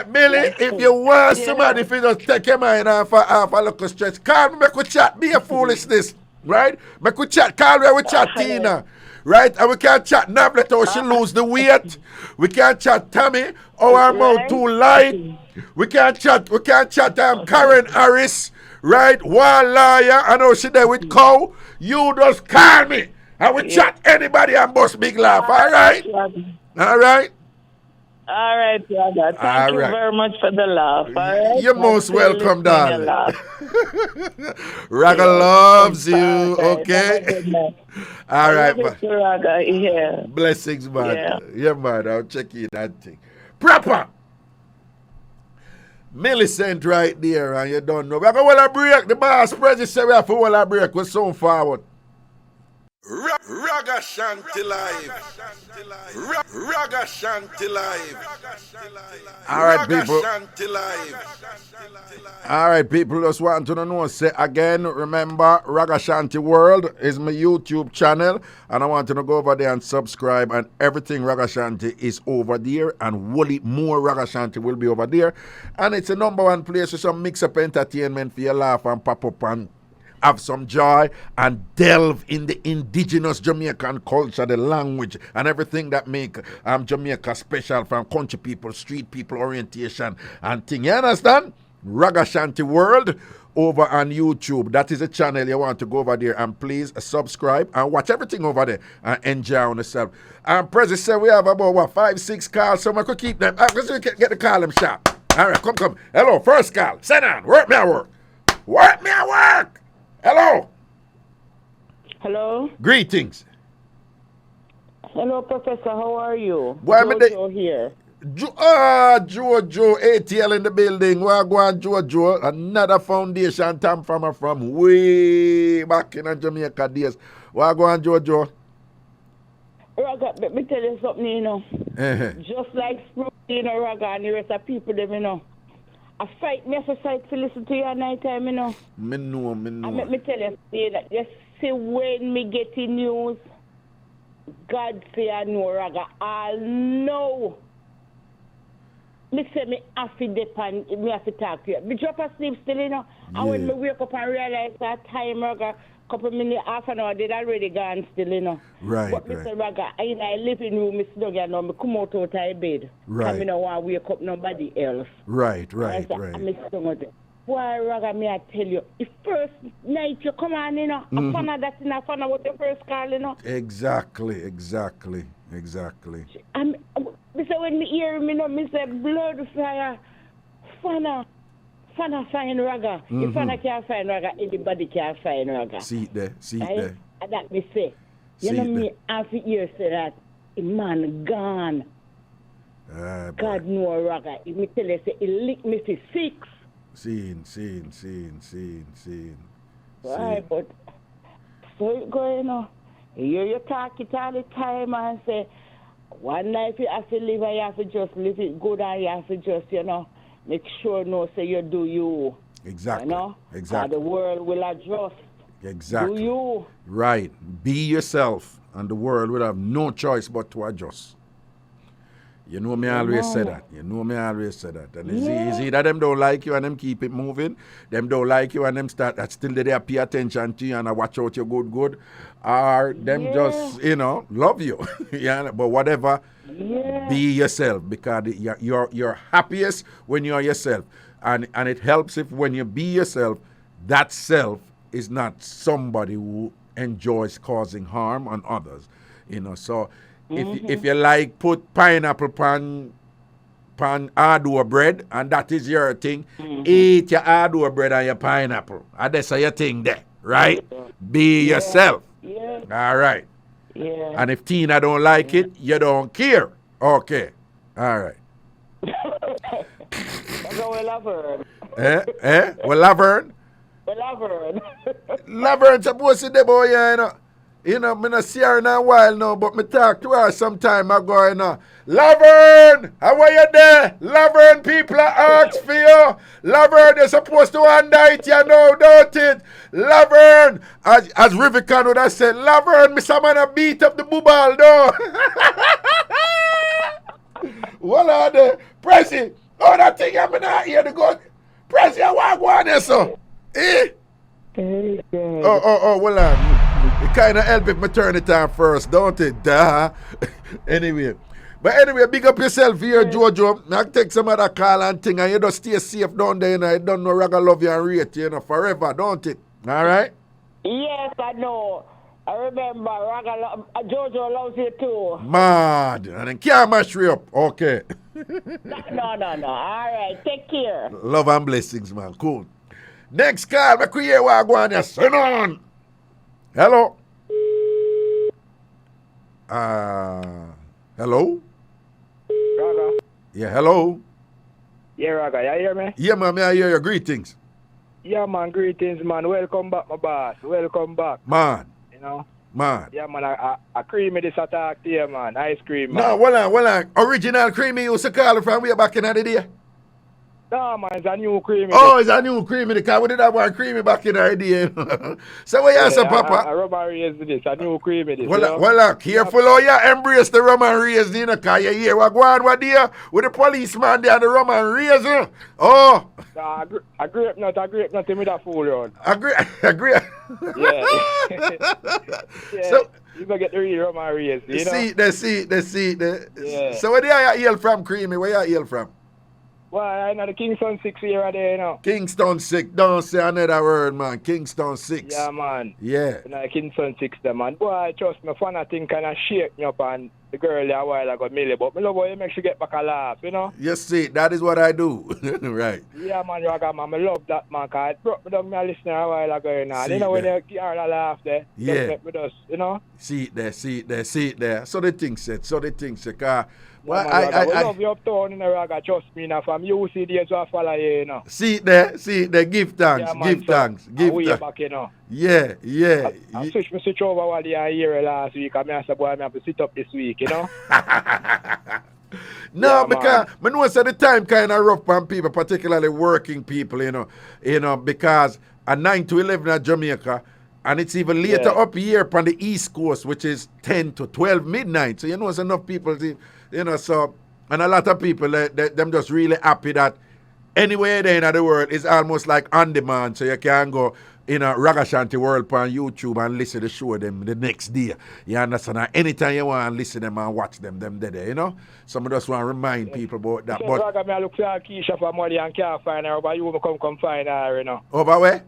Millie, if you want somebody, if you just take your mind off a little stretch, call me, make we chat. Be a foolishness. Right? Make we chat. Call me, we chat Tina. Right? And we can't chat Nablet how she lose the weight. We can't chat Tammy, how her mouth too light. We can't chat Karen Harris, right? One lawyer, I know she there with Cow. You just call me. And we chat anybody and bust big laugh, all right? All right? All right, Raga. Thank you very much for the laugh. All right? You're most welcome, darling. Raga loves you, okay? All right, man. Raga, yeah. Blessings, man. Yeah, man. I'll check you that thing. Proper. Millicent right there, and you don't know. We're going to break. The boss president said we have to hold a break. We're so forward. Ragashanti live. Ragashanti live. All right, people. Ragashanti live. All right, people. Just want to know. Say again. Remember, Ragashanti World is my YouTube channel, and I want you to go over there and subscribe. And everything Ragashanti is over there, and Wooly more Ragashanti will be over there. And it's a #1 place for some mix-up entertainment for your laugh and pop up and have some joy and delve in the indigenous Jamaican culture, the language, and everything that make Jamaica special, from country people, street people, orientation, and thing. You understand? Ragashanti World over on YouTube. That is a channel you want to go over there and please subscribe and watch everything over there and enjoy on yourself. And President said we have about 5-6 calls, so I could keep them. Let's get the call them sharp. All right, come. Hello, first call. Sit down. Work me at work. Work me at work. Hello. Hello. Greetings. Hello, Professor. How are you? Why Jojo here. Jojo, ATL in the building. Where go on, Jojo? Another foundation Tamfammer from way back in Jamaica days. Where go on, Jojo? Raga, let me tell you something, you know. Just like Spruce, you know, Raga, and the rest of people, them, you know. I fight me for fight to listen to you at night time, you know. Me know. And let me tell you, that just see when me get in news, God say I know, Raga, I know. Me say me have to depend, me have to talk to you. Me drop asleep still, you know. And when me wake up and realize that time, Raga, couple minutes, half an hour, they already gone still, you know. Right, but Mr. Raga, in my living room, Mr. Duggan, now, me come out of bed. Right. I don't want to wake up nobody else. Right. I'm why, Raga, me I tell you, the first night you come on, you know, a Fana that's in a Fana with your first call, you know. Exactly. And me say when me hear me, know, me say blood fire, Fana find Raga. If Fana can't find Raga, anybody can find Raga. See there. And that me say. You know me, after years say that, a man gone. God know Raga. If me tell you, say, he licked me for 6. Seen. Right, but so it go, you know. You talk it all the time and say, one life you have to live and you have to just live it good and you have to just, you know, make sure no say you do you. Exactly. You know? Exactly. And the world will adjust. Exactly. Do you. Right. Be yourself and the world will have no choice but to adjust. You know me always say that. You know me always say that. And it's either them don't like you and them keep it moving. Them don't like you and them start that still they pay attention to you and watch out your good. Or them just, love you. Yeah, but whatever, be yourself because you're happiest when you're yourself. And it helps if when you be yourself, that self is not somebody who enjoys causing harm on others. So if you like put pineapple pan hardware bread and that is your thing, eat your hardware bread and your pineapple. And that's your thing there, right? Be yourself. Yeah. All right. Yeah. And if Tina don't like it, you don't care. Okay. All right. That's how we love her. Well, Laverne? We love her. Laverne supposed to be boy, me not see her in a while now, but me talk to her sometime ago, Laverne, how are you there? Laverne, people are ask for you. Laverne, you're supposed to indict you now, don't it? Laverne, as Rivican would have said, Laverne, me some man beat up the bubble, though. What are the Prezi? Oh, that thing I'm not here to go. Prezi, I want to go on there, so. Eh? Well, it kind of help if me turn it on first, don't it? Duh. Anyway, big up yourself here, Jojo. I'll take some other call and thing, and you just stay safe down there, You don't know Raga love you and rate you, forever, don't it? All right? Yes, I know. I remember Jojo loves you too. Mad. And then can't mash you up. Okay. No. All right, take care. Love and blessings, man. Cool. Next call, we hear what I go on there. Send on. Hello? Hello? Raga. Yeah, hello? Yeah, Raga, you hear me? Yeah, man, I hear your greetings. Yeah, man, greetings, man. Welcome back, my boss. Welcome back. Man. Man. Yeah, man, I creamy this attack here, man. Ice cream, man. No, well on. Original creamy used to call from way back in the day. No, man, it's a new creamy. Oh, it's a new creamy because we did have one creamy back in the day. So what you say, Papa? A rum and raised this, a new creamy this. Well, careful how you embrace the rum and raised, because you hear what going on with the policeman there and the rum and raised. Oh. A grape nut in with a fool on. A grape. Yeah. So, you gonna get the real rum and raised, The seat. Yeah. So where do you hail from, creamy? Where you hail from? Well, I know the Kingston 6 here there, Kingston 6. Don't say another word, man. Kingston 6. Yeah, man. Yeah. Kingston 6 there, man. Boy, trust me, Fana thing kind of shake me up and the girl there a while ago, Millie. But me love how you make she get back a laugh, You see, that is what I do. Right. Yeah, man, Raga, man. I love that, man, because it brought me down me a listener a while ago, when you hear a laugh there, yeah. Make me just, See it there. So the thing said, because... Well, I love you uptown in the Raga, trust me, from UC days to follow you, See it there. Give thanks, yeah, man, give thanks. Back, Yeah. I switch over what you hear last week, and I said, boy, I have to sit up this week, No, yeah, because I know the time kind of rough on people, particularly working people, because at 9 to 11 at Jamaica, and it's even later up here on the East Coast, which is 10 to 12 midnight. So, it's enough people, so, and a lot of people, them just really happy that anywhere there in the world is almost like on demand. So you can go in a Ragashanti world on YouTube and listen to the show them the next day. You understand? And anytime you want to listen them and watch them there, Some of us want to remind people about that. So, but Raga, I look for Keisha for money and can't find her, but you will come find her, Over where?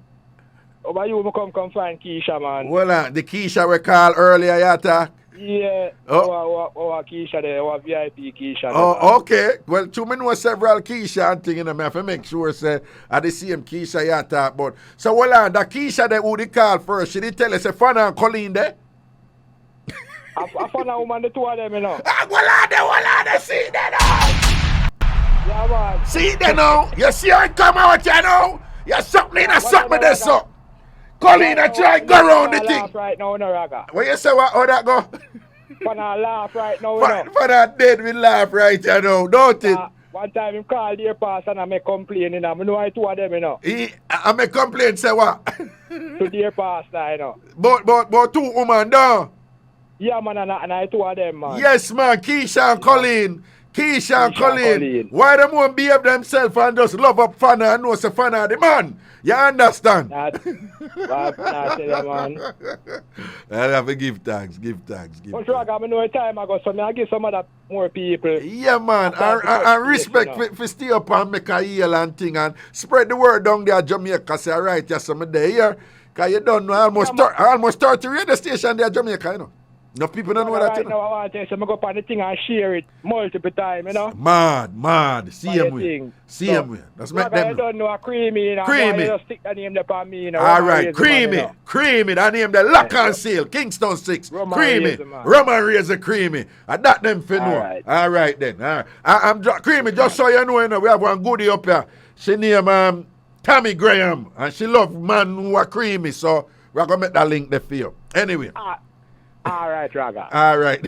Over you will come find Keisha, man. Well, the Keisha we called earlier, you talk? Yeah. Our Keisha there, our VIP Keisha. Oh, okay. Well, to me know several Keisha and things, I have to make sure say I the same Keisha you talk about. So, well, the Keisha that who they call first, she did tell us, Fana and Colleen there? I found a woman, the two of them, Well, they see that now. Yeah, man. See that now? You see how it come out, You suck me and suck me this up. Colleen, I try go around the thing. Right now, Raga. What you say, how that go? Fana laugh right now, Fana dead, we laugh right now, don't it? One time he called dear pastor and I make complain, I know I two of them, I make complain, say what? To dear pastor, But two women, though. Yeah, man, and I two of them, man. Yes, man. Keisha and Colleen. Keisha and Colleen. Why them won't behave themselves and just love up Fana and know say Fana the man? You understand? That's man. I have to give thanks. But Raga, I know a time ago, so I give some other more people. Yeah, man. And respect for stay up and make a yell and thing and spread the word down there Jamaica. Say, all right, yes, I'm there here. Because you don't know, I almost start to radio station there Jamaica, you know. Enough people don't know that, you know. Now I want to say, I go up on the thing and share it multiple times, you know. Mad. Same way. That's make them. I don't know a creamy, you know. Creamy. Just stick the name there on me, you know. All right, creamy. That name the lock and seal. Kingston 6. Creamy. Roman Razor creamy. And that them for know. All right then. All right. I'm creamy, just so you know, we have one goodie up here. She name Tammy Graham. And she love man who are creamy. So we're going to make that link there for you. Anyway. All right, Raga. All right.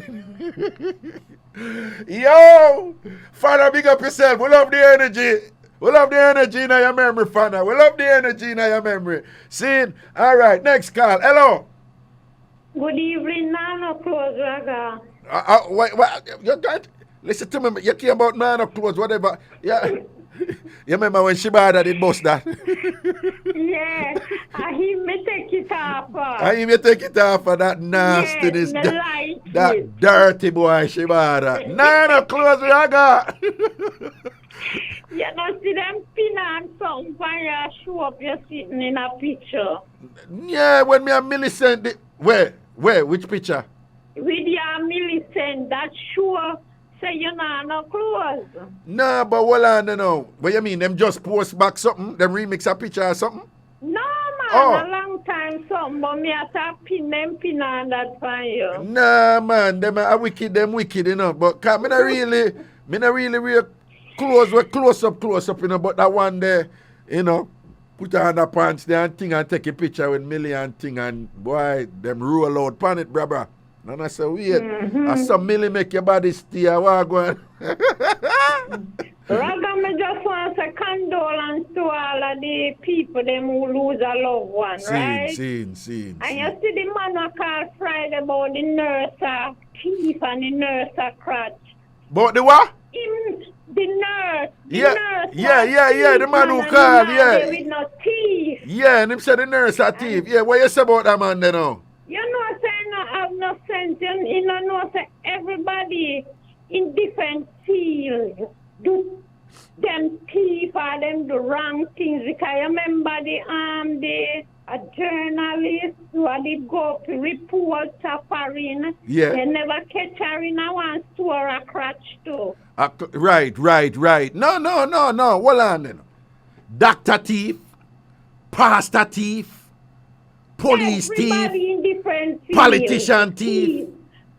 Yo, Fana, big up yourself. We love the energy. We love the energy in your memory, Fana. We love the energy in your memory. See? All right, next call. Hello. Good evening, Nano Close, Raga. Wait, you got, listen to me. You care about Nano Close, whatever. Yeah. You remember when Shibada did bust that? Yeah, he may take it off. He may take it off for that nastiness. Yes, that dirty boy Shibada. Nano Close, Raga. You know, see them pin on something when you show up, you're sitting in a picture. Yeah, when me and Millicent, where, which picture? With your Millicent, that sure say you're not no clothes. Nah, but hold on, no. What you mean, them just post back something? Them remix a picture or something? No, man, a long time something, but me have to pin on that for you. Nah, man, them are wicked, you know. But me not really real close up, you know, but that one there, you know, put her on the pants there and thing and take a picture with Millie and thing and boy, them roll out pan it, brother. And I said, weird. I saw Millie make your body steer. What going? Raga, me just want to say condolence to all of the people them who lose a loved one, right? Seen. And you see the man who called Friday about the nurse teeth and the nurse crutch. But the what? The nurse. Yeah, the man who called, yeah. With no teeth. Yeah, and him said the nurse had teeth. Yeah, what you say about that man then now? You know, say no have no sense. You know, say everybody in different fields do them teeth or them do wrong things. Because I remember a journalist who did go to report suffering. Yeah. They never catch her in a one store a crutch too. Right. No. Hold on then. Doctor thief, pastor thief, police everybody thief, in different fields. politician thief.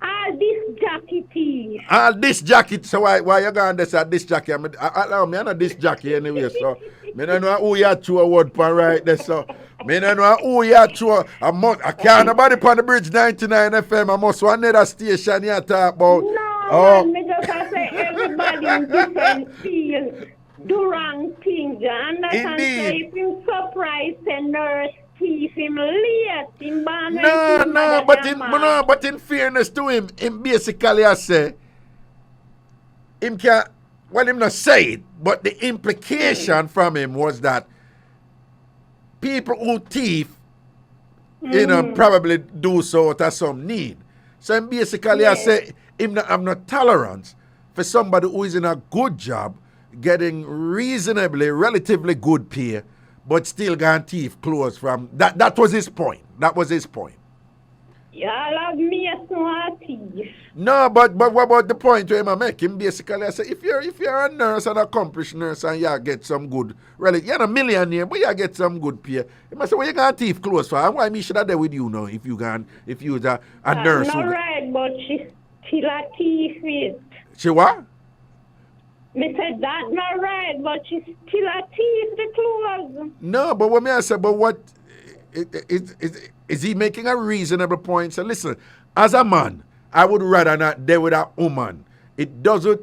All this jacket thief. All this jacket. So why you going to say this jacket? I'm not this jacket anyway, so I don't know who you throw a word for right there, so I don't know who you throw. I can't nobody on the bridge 99 FM. I must want another station you talk about. No, me just say everybody in different fields do wrong things. You understand? Indeed. So if you surprise a nurse, thief him late, him ban but in fairness to him basically I say, him can't, well, him not say it, but the implication from him was that people who thief, you know, probably do so out of some need. So him basically I say, him not have no tolerance for somebody who is in a good job, getting relatively good pay, but still got thief clothes from that. That was his point. Y'all have me as no thief. No, but what about the point where I make him basically I say if you're a nurse, an accomplished nurse, and you get some good, really you're not a millionaire, but you get some good pay. He must say, well, you got thief clothes for, and why me should I there with you now if you're a nurse? Not right, but she's still a thief. She what? Me said that not right, but she's still a thief the clothes. No, but what me I say, but what is he making a reasonable point? So listen, as a man, I would rather not deal with a woman. It doesn't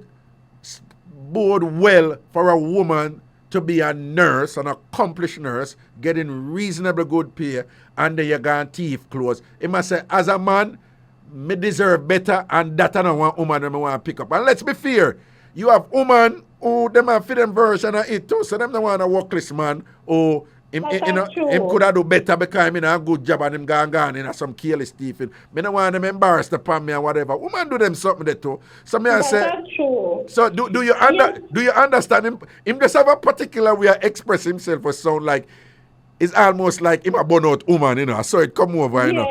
bode well for a woman to be a nurse, an accomplished nurse, getting reasonable good pay, and then you got thief clothes. It must say, as a man, me deserve better, and that I don't want woman that I want to pick up. And let's be fair, you have woman who them have for them version of it too, so them don't want a workless man who him could have do better because him in a good job and him gone in some careless thief. Me don't want them embarrassed upon me or whatever. Woman do them something there too. So me I say, so do you understand him? Him just have a particular way to express himself or sound like it's almost like him a burnout woman, you know. So it come over, you know.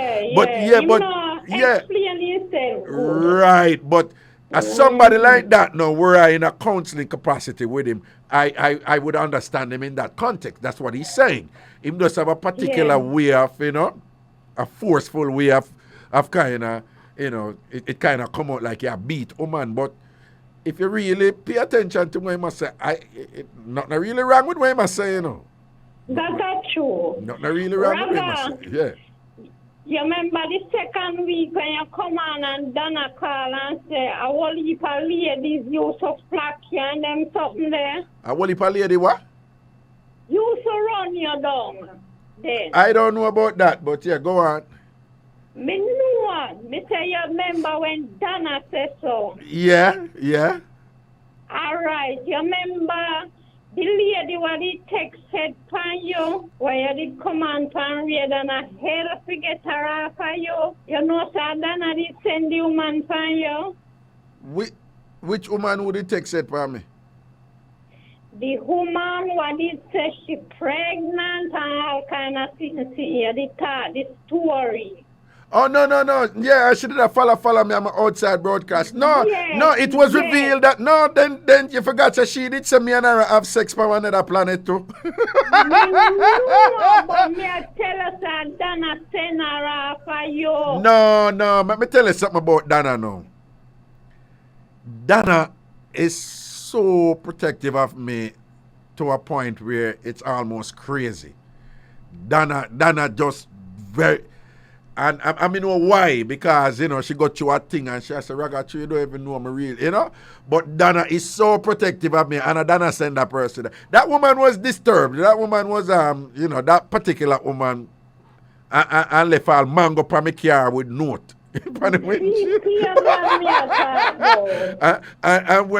Explain yourself. Right, but as somebody like that now, where I in a counseling capacity with him, I would understand him in that context. That's what he's saying. He does have a particular way of, you know, a forceful way of kind of, you know, it kind of come out like you beat woman. But if you really pay attention to what he must say, nothing really wrong with what he must say, you know. That's true. Nothing really wrong with what he must say, yeah. You remember the second week when you come on and Donna call and say, a whole heap of ladies use to flack you and them something there? A whole heap of lady what? Used to run you down then. I don't know about that, but yeah, go on. Me know. Me say you remember when Donna said so. Yeah. All right. You remember the lady what the text said for you, where you did come on and read and I had to forget her off for you. You know, so Donna did send the woman for you. Which woman would the text said for me? The woman what did say she pregnant and all kind of things. You did tell the story. Oh, no. Yeah, I should have follow me on my outside broadcast. No, it was revealed that, then you forgot that she did say me and her have sex for another planet too. No, but me I tell us that Donna send her off for you. No, let me tell you something about Donna now. Donna is so protective of me to a point where it's almost crazy. Donna just very... And I mean, know why? Because, you know, she got you a thing and she said, Raga, you don't even know me real, you know? But Donna is so protective of me, and Donna sent that person. That woman was disturbed. That woman was, you know, that particular woman, and left all mango from my car with note. And when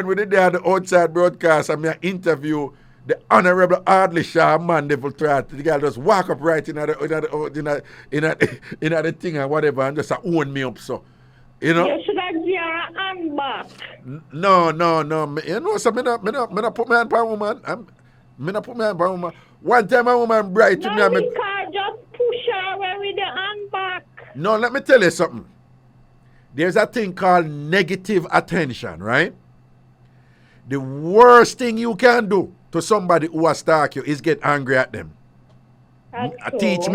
we did the outside broadcast, I mean, I interview the Honorable Audley Shaw Mandeville Trat. The guy just walk up right in the thing and whatever and just own me up, so. You know? You should have given her a hand back. No. You know, so me not put my hand on a woman. Me not put my hand on a woman. One time a woman bright to me. No, you can't just push her away with the hand back. No, let me tell you something. There's a thing called negative attention, right? The worst thing you can do to somebody who has stalked you is get angry at them. I teach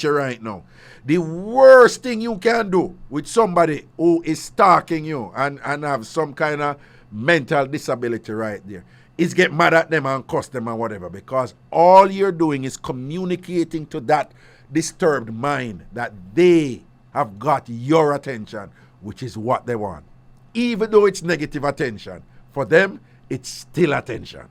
you right now. The worst thing you can do with somebody who is stalking you and have some kind of mental disability right there is get mad at them and cuss them and whatever, because all you're doing is communicating to that disturbed mind that they have got your attention, which is what they want. Even though it's negative attention, for them, it's still attention.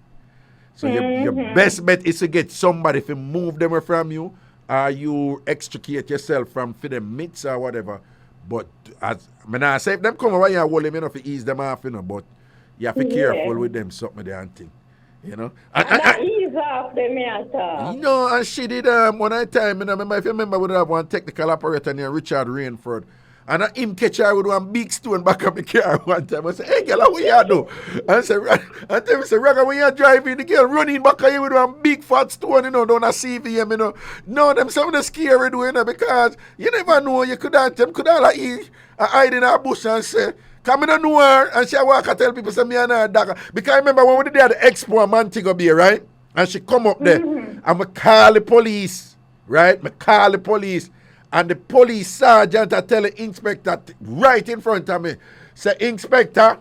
So your best bet is to get somebody to move them away from you, or you extricate yourself from for them midst or whatever. But as I say, if them come over here, hold them, you know, to ease them off, you know, but you have to be careful with them, something there and thing. You know? And ease off them, yeah. You know, and she did one time, you know, if you remember, we have one technical operator named Richard Rainford. And him catch her with one big stone back up the car one time. I said, hey, girl, what you do? And I said, Raga, when you're driving, the girl running back here with one big fat stone, you know, down a CVM, you know. No, them some of the scary doing it, because you never know, you could have like hide in a bush and say, come in a know her, and she walk and tell people, say, me and her dagger. Because I remember when we did the expo in Montego Bay, right? And she come up there, and I call the police, right? And the police sergeant I tell the inspector right in front of me, say, Inspector,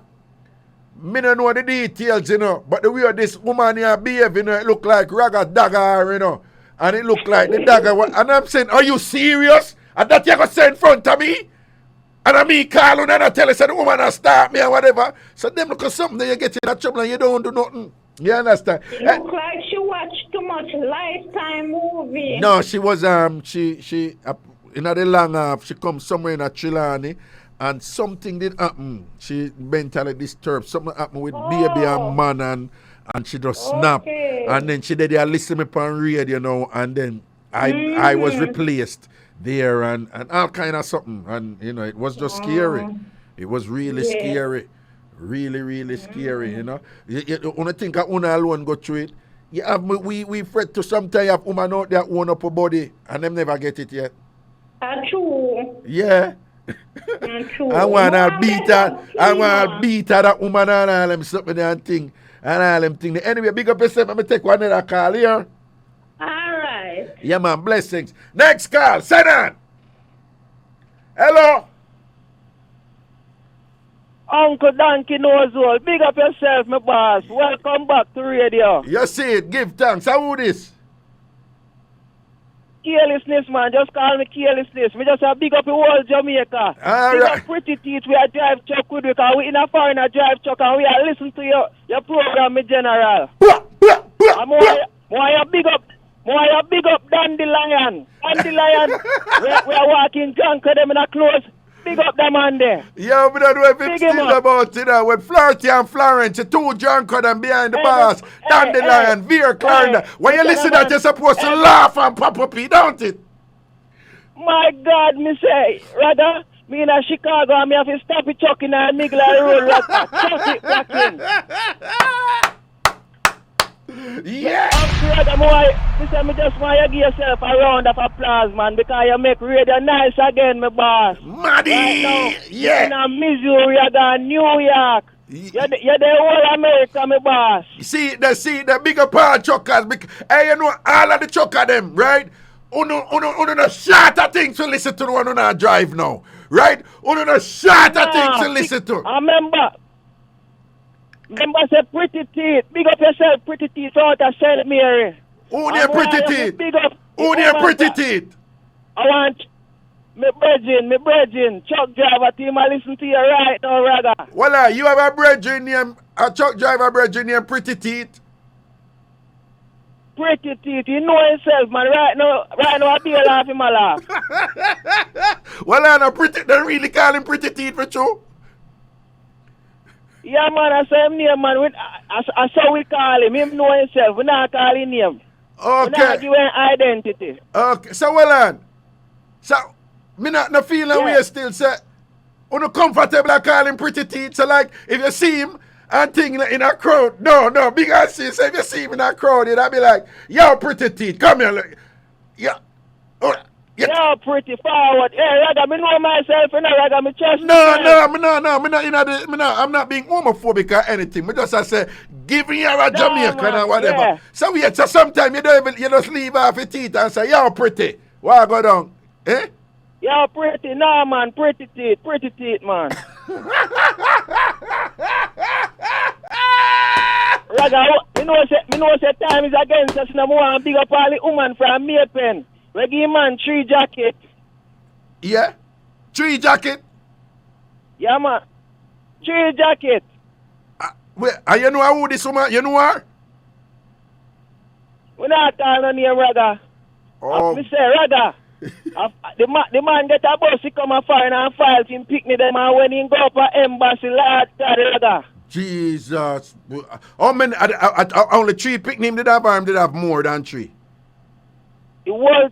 me don't know the details, you know, but the way this woman here behave, you know, it look like Raga dagger, you know, and it look like the dagger. And I'm saying, are you serious? And that you going to say in front of me? And I mean, call on and I tell her, say, the woman has start me or whatever. So them look at something that you get in a trouble and you don't do nothing. You understand? It look like she watched too much Lifetime movie. No, she was, she in the long half, she come somewhere in a Trelawney, and something did happen. She mentally disturbed. Something happened with baby and man, and she just snapped. And then she did listen me on radio, you know, and then I was replaced there and all kind of something. And, you know, it was just scary. It was really scary. Really, really scary, you know. You wanna think of una alone go through it. You have we fret to sometimes have woman out there own up a body and them never get it yet. True. Yeah. True. I wanna beat that woman and all them something and thing. And all them thing. Anyway, big up yourself. I'm gonna take one other call here. Alright. Yeah man, blessings. Next call, send on. Hello. Uncle Donkey knows all. Big up yourself, my boss. Welcome back to radio. You see it. Give thanks. How this? Carelessness, man. Just call me carelessness. We just have big up the whole Jamaica. All big right. up Pretty Teeth. We are drive truck with because we in a foreigner drive truck and we are listen to your program in general. And more you big up Dandelion. Dandelion. we are walking drunk with them in a clothes. Big up them man there. Yeah, we don't know if it's still about it now. With Flirty and Florence, the two drunk them behind the bars, Dandelion, Veer Clarendon. When you listen to that, you're supposed to laugh and pop up, don't it? My God, me say, rather, me in Chicago, and me have to stop it chucking and niggle and roll like that. Chuck it back in. Yeah. Me just want you give yourself a round of applause, man, because you make radio nice again, my boss. Maddy. Right now, yeah. You're in Missouri, you're in New York. You're the whole America, my boss. See the bigger part truckers. Hey, you know all of the trucker them, right? Uno no shorter things to listen to the one on drive now, right? Uno no shorter things to listen to. I remember say Pretty Teeth. Big up yourself, Pretty Teeth out of St. Mary. Who near Pretty Teeth? Who near Pretty Teeth? I want me brethren, truck driver team, I listen to you right now, Raga. Well, you have a brethren named, a truck driver brethren named Pretty Teeth? Pretty Teeth, you know himself, man. Right now I be laughing my laugh. Well, I know Pretty, they really call him Pretty Teeth for true? Yeah, man, I say him name, man. I saw we call him. Him know himself. We not call him name. Okay. We not give him identity. Okay. So, well, so, me not no feeling we still say, you no comfortable I call him Pretty Teeth. So, like, if you see him and thing in a crowd, no, big as see. So, if you see him in a crowd, you'd be like, yo, Pretty Teeth, come here. Look. Yeah. Yo, pretty forward. Hey, Raga, me know myself, you know, Raga, me trust I'm not being homophobic or anything. Me just I say, give me a Jamaican or whatever. Yeah. So sometimes you don't even, you just leave off your teeth and say, yo, pretty. Why go down? Eh? Yo, pretty. No, man, pretty teeth, man. Raga, me know say time is against us, no more and big up all the woman from Maypen. We give man 3 jacket. Yeah? 3 jacket? Yeah, man. 3 jacket. Wait, you know who this woman, you know her? We not call no name, Raga. Oh. Me say, Raga. the man get a bus, he come and foreign and file him pick me them and when he go up a embassy, Lord God, Raga. Jesus. How many, only 3 pick him did have or him did have more than 3? It was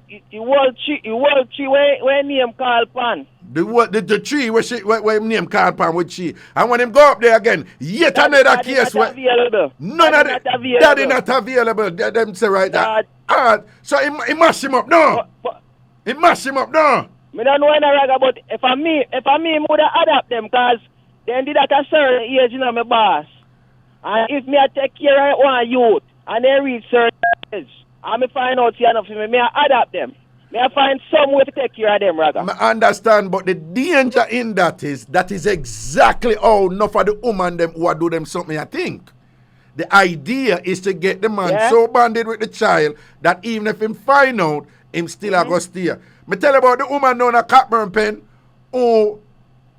she when name called Pan. The tree where name called Pan with she. And when him go up there again, yet another case where none of that is not available. Them say right that. So he mash him up, no. He mash him up, no. Me don't know any Raga, but if I me would adapt them because then did at a certain age, you know, my boss. And if me I take care of one youth and they reach certain age, I may find out enough for me. May I adapt them? May I find some way to take care of them, Raga? I understand, but the danger in that is exactly how enough of the woman them who do them something, I think. The idea is to get the man so bonded with the child that even if him find out, him still a go stay. Me tell you about the woman known as Cockburn Pen who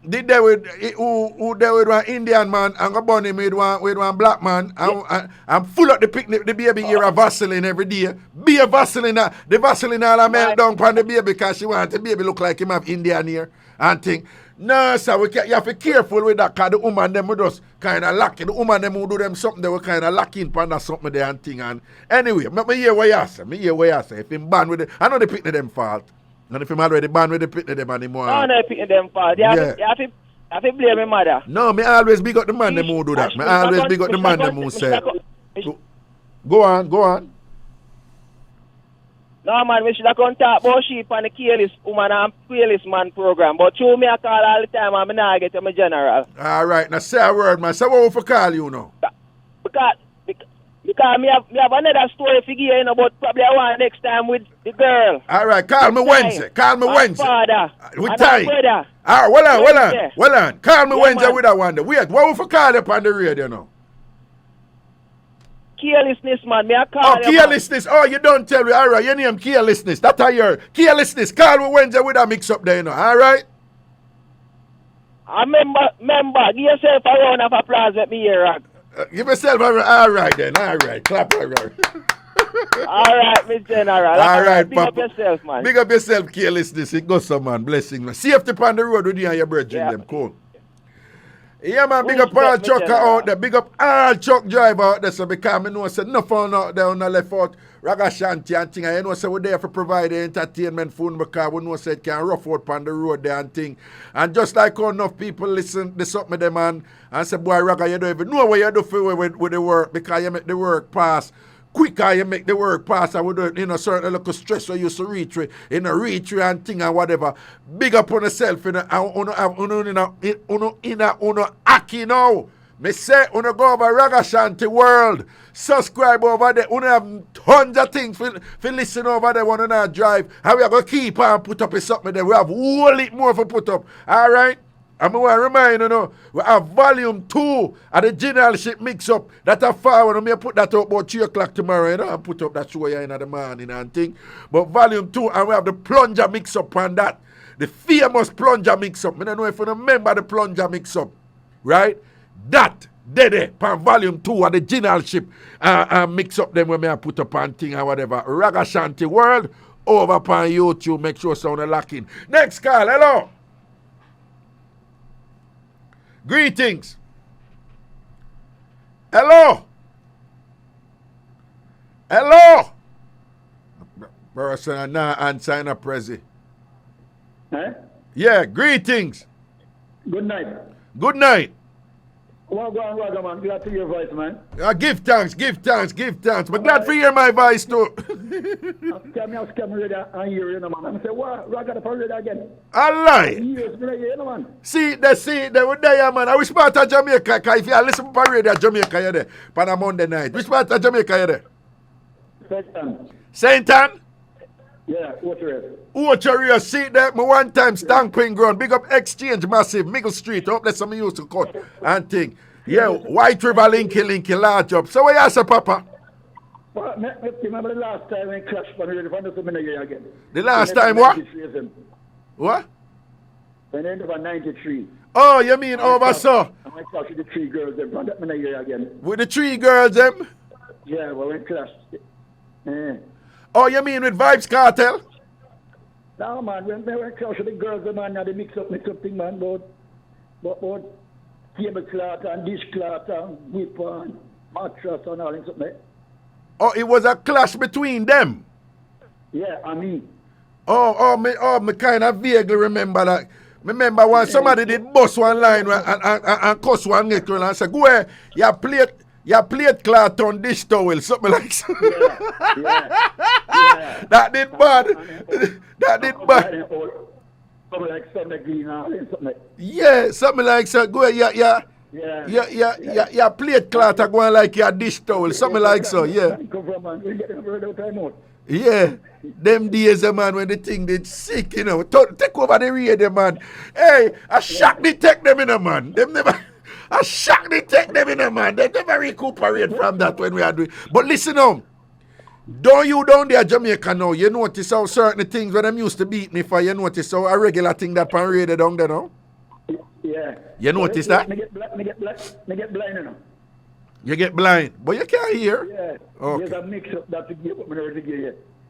did there with one Indian man and go burn him with one black man and full up the picnic the baby here a Vaseline every day. Be a Vaseline the Vaseline all a melt down upon the baby because she want the baby look like him have Indian here and thing. No, sir, you have to be careful with that, because the woman them will just kind of lock it. The woman them who do them something, they will kind of lock in on that something there and thing. And anyway, me hear what you say. If him ban with it, I know the picnic them fault. And if him already ban with the picnic them anymore. No, the picnic them fault. You have to blame my mother. No, me always big up the man them who do that. Me always big up the man them who say. Go on. No, man, we should have come talk about sheep and the careless woman and careless man program. But you me I call all the time and I not get to my general. All right, now say a word, man. Say what we call you now. Because me have another story for you, but probably I want next time with the girl. All right, call me Wednesday. Father. With time. Brother. All right, hold on. Call me Wednesday man. With that one. Wait, what we for call you on the radio now? Carelessness, man. Me I call you. Carelessness. Man. Oh, you don't tell me. All right, your name carelessness. That's how you're. Carelessness. Call me Wednesday with a mix up there, All right? I remember. Give yourself a round of applause at me here, Rag. Give yourself a round. All right, then. All right. Clap all right. All right, Miss General. All right, Big up yourself, man. Big up yourself, carelessness. It goes some, man. Blessing, man. Safety upon the road with you and your brethren, them. Cool. Yeah, man, big up all trucker out there. Big up all truck driver out there. So because I know I said nothing out there on the left out Ragashanti and thing. I know I said we're there for provide the entertainment food because we know I said can rough out on the road there and thing. And just like how enough people listen, they suck me them and say, boy, Raga, you don't even know what you do for with the work because you make the work pass. Quicker you make the work pass and we do it in a certain little stress where you used to reach and thing and whatever. Big up on yourself in a aki now. Me say uno go over Ragashanti world. Subscribe over there. Uno have tons of things for listen over there when uno drive. And we are gonna keep on put up something there. We have whole it more for put up. Alright? I'm going to remind you, we have volume 2 of the generalship mix-up that I forward. I'm going to put that up about 3 o'clock tomorrow, and put up that show here in the morning and thing. But volume 2, and we have the plunger mix-up on that. The famous plunger mix-up. I don't know if you remember the plunger mix-up, right? That, there, on volume 2 of the generalship mix-up them when I put up on thing or whatever. Ragashanti World, over on YouTube. Make sure sound locking. Next call, hello. Greetings. Hello. Person now answering a prezi. Eh? Yeah, greetings. Good night. Good night. Well, go on, Raga, man. Glad to hear your voice, man. Give thanks. But glad to hear my voice too. I'm ready and hear you, man. I say, what? Raga, the parade again. A lie. Years, man. See, they were there, man. Which part of Jamaica? If you listen to parade at Jamaica, you're there. On a Monday night. Which part of Jamaica, you're there? Saint Ann? Yeah, Ochoria, see that? My one time stamping ground. Big up Exchange Massive, Middle Street. Up there some used to cut and thing. Yeah, White River Linky, large up. So what you say, Papa? Well, remember the last time we crashed on the again? The last time what? What? When they ended up at 93. Oh, you mean over so? I went crashed with the 3 girls them from that again. With the 3 girls them? Yeah, well, we crashed. Oh, you mean with Vibes Cartel? No, man, when they went crashed with the girls them and they mix up thing, man, but tablecloth and dishcloth and whip and mattress and all that something. Oh, it was a clash between them? Yeah, I mean. Me kind of vaguely remember that. Remember when somebody did bust one line and cuss one girl and say, go ahead, you plate cloth on dish towel, something like that. Yeah. That did bad. Something like Sunday Green or something. Yeah, something like so. Go ahead, yeah, plate cloth going like your dish towel, something like so, yeah. Yeah, them days, man, when the thing did sick, Take over the radio, man. Hey, I shock detect them in a man. I shock detect them in a man. They never recuperate from that when we are doing. But listen on. Don't you down there Jamaica now, you notice how certain things when them used to beat me for, you notice how a regular thing that pan radio down there now? Yeah. You notice that? Me get blind, you know. You get blind, but you can't hear. Yeah. Okay. There's a mix-up that to give up me.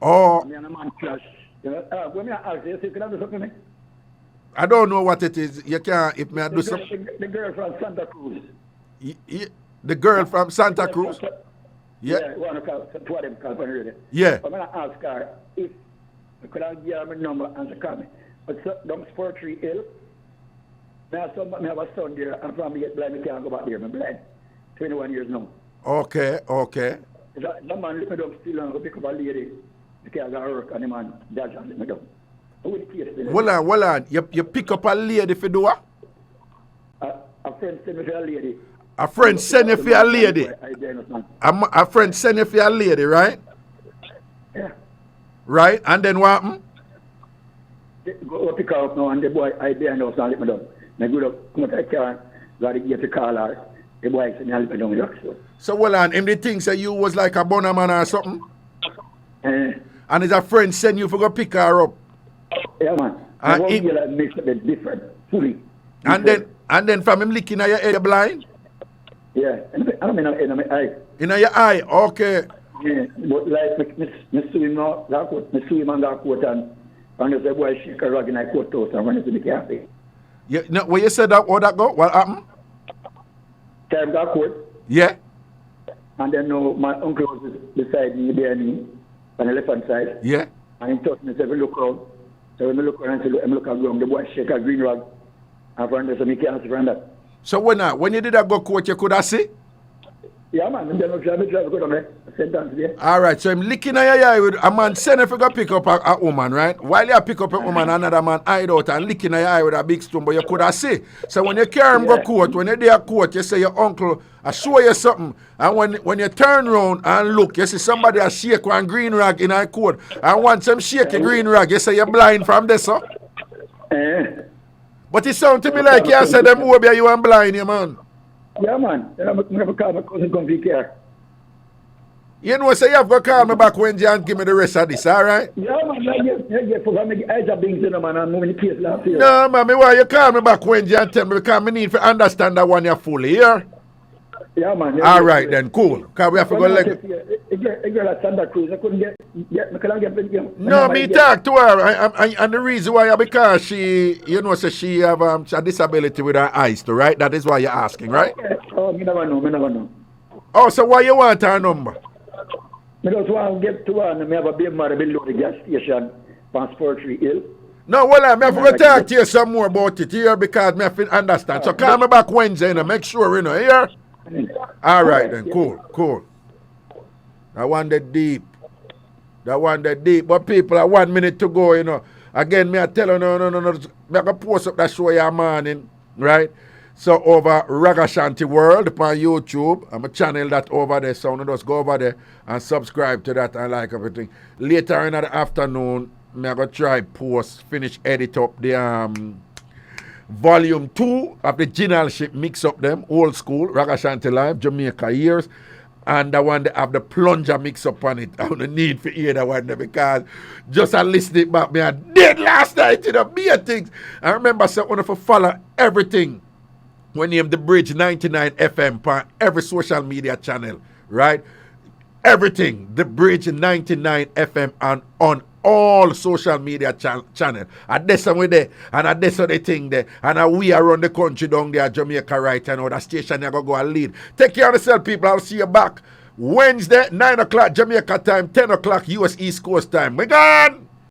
Oh. Me and a man clash. When I ask you, you can have something? I don't know what it is. You can't, if me I do some... The girl from Santa Cruz. The girl from Santa Cruz? Yeah. One of them call for her. Yeah. I'm going to ask her if I could have given her my number and she call me. But don't sport 3 ill. I have a son there, and from me get blind, I can't go back there. I'm blind. 21 years now. Okay. That man let me down still and go pick up a lady. Because I got to work and the man dodge and let me down. Hold on. You pick up a lady for do what? A friend send me for a lady. A friend send you for a lady? A friend send you for a lady, right? Yeah. Right? And then what happened? Go pick her up now and the boy I there now so let me down. I go up, come out of the car, got to get the call her. The boy said, I'll let me down. So hold on, him the thing say you was like a bonner man or something? And his a friend send you for go pick her up? Yeah, man. And one year that makes it different, fully. Different. And then from him licking at your head, you blind? Yeah, I mean in my eye. In your eye, okay. Yeah, but like, I sue him now, I sue him on that court and the boy shake a rug in a court house and run into the cafe. Yeah, no, when you said that, how that go? What happened? Time got court. Yeah. And then my uncle was beside me, there me, on the left hand side. Yeah. And he told me, said, look around. So when I look around, I look at ground, the boy shake a green rug. And from there, so I can't see from that. So when you did that go court, you could have see? Yeah, man. And then I drive go down there. I said dance there. All right, so I'm licking at your eye with a man send if you go pick up a woman, right? While you pick up a woman, another man hide out and licking at your eye with a big stone, but you could have see. So when you carry him go court, when you're there court, you say your uncle, I show you something. And when you turn around and look, you see somebody a shake one green rag in a court. And once them shake a green rag, you say you're blind from this, sir. But it sounds to me like you said them over you and blind, you man. Yeah, man. Then I'm going to call my cousin come take care. You know, say you have to call me back when you and give me the rest of this, all right? Yeah, man. I just been to man and moving the case last year. No, man, why you call me back when you and tell me because I need to understand that one you're fully here. Yeah, man. All right, then, cool. Because we have to go like... A girl at Santa Cruz, I couldn't get No, me talk to her. And the reason why, because she, you know, so she have a disability with her eyes, too, right? That is why you're asking, right? Okay. Oh, me never know. Oh, so why you want her number? I just want to get to her and I have a baby mother below the gas station, Passport 3 Hill. No, well, I have to talk to you some more about it here because I have to understand. So call me back Wednesday and make sure, you know, here. All right, then, cool. That one that deep. But people, 1 minute to go, you know. Again, me I tell you, no. Me I can post up that show your morning, right? So over Ragashanti World on YouTube, I'm a channel that over there, so just go over there and subscribe to that and like everything. Later in the afternoon, me I go try finish edit up the volume 2 of the generalship mix up them, old school, Ragashanti Live, Jamaica years. And the one that have the plunger mix up on it. I don't need for hear that one there because just I listen it back, me I did last night, you know, me things. I remember someone to follow everything when you have the Bridge 99 FM on every social media channel, right? Everything, the Bridge 99 FM on all social media channel. And that's with there, and that's the thing there. And we around the country down there, Jamaica right now, the station you go and lead. Take care of yourself, people. I'll see you back Wednesday, 9 o'clock Jamaica time, 10 o'clock US East Coast time. My God!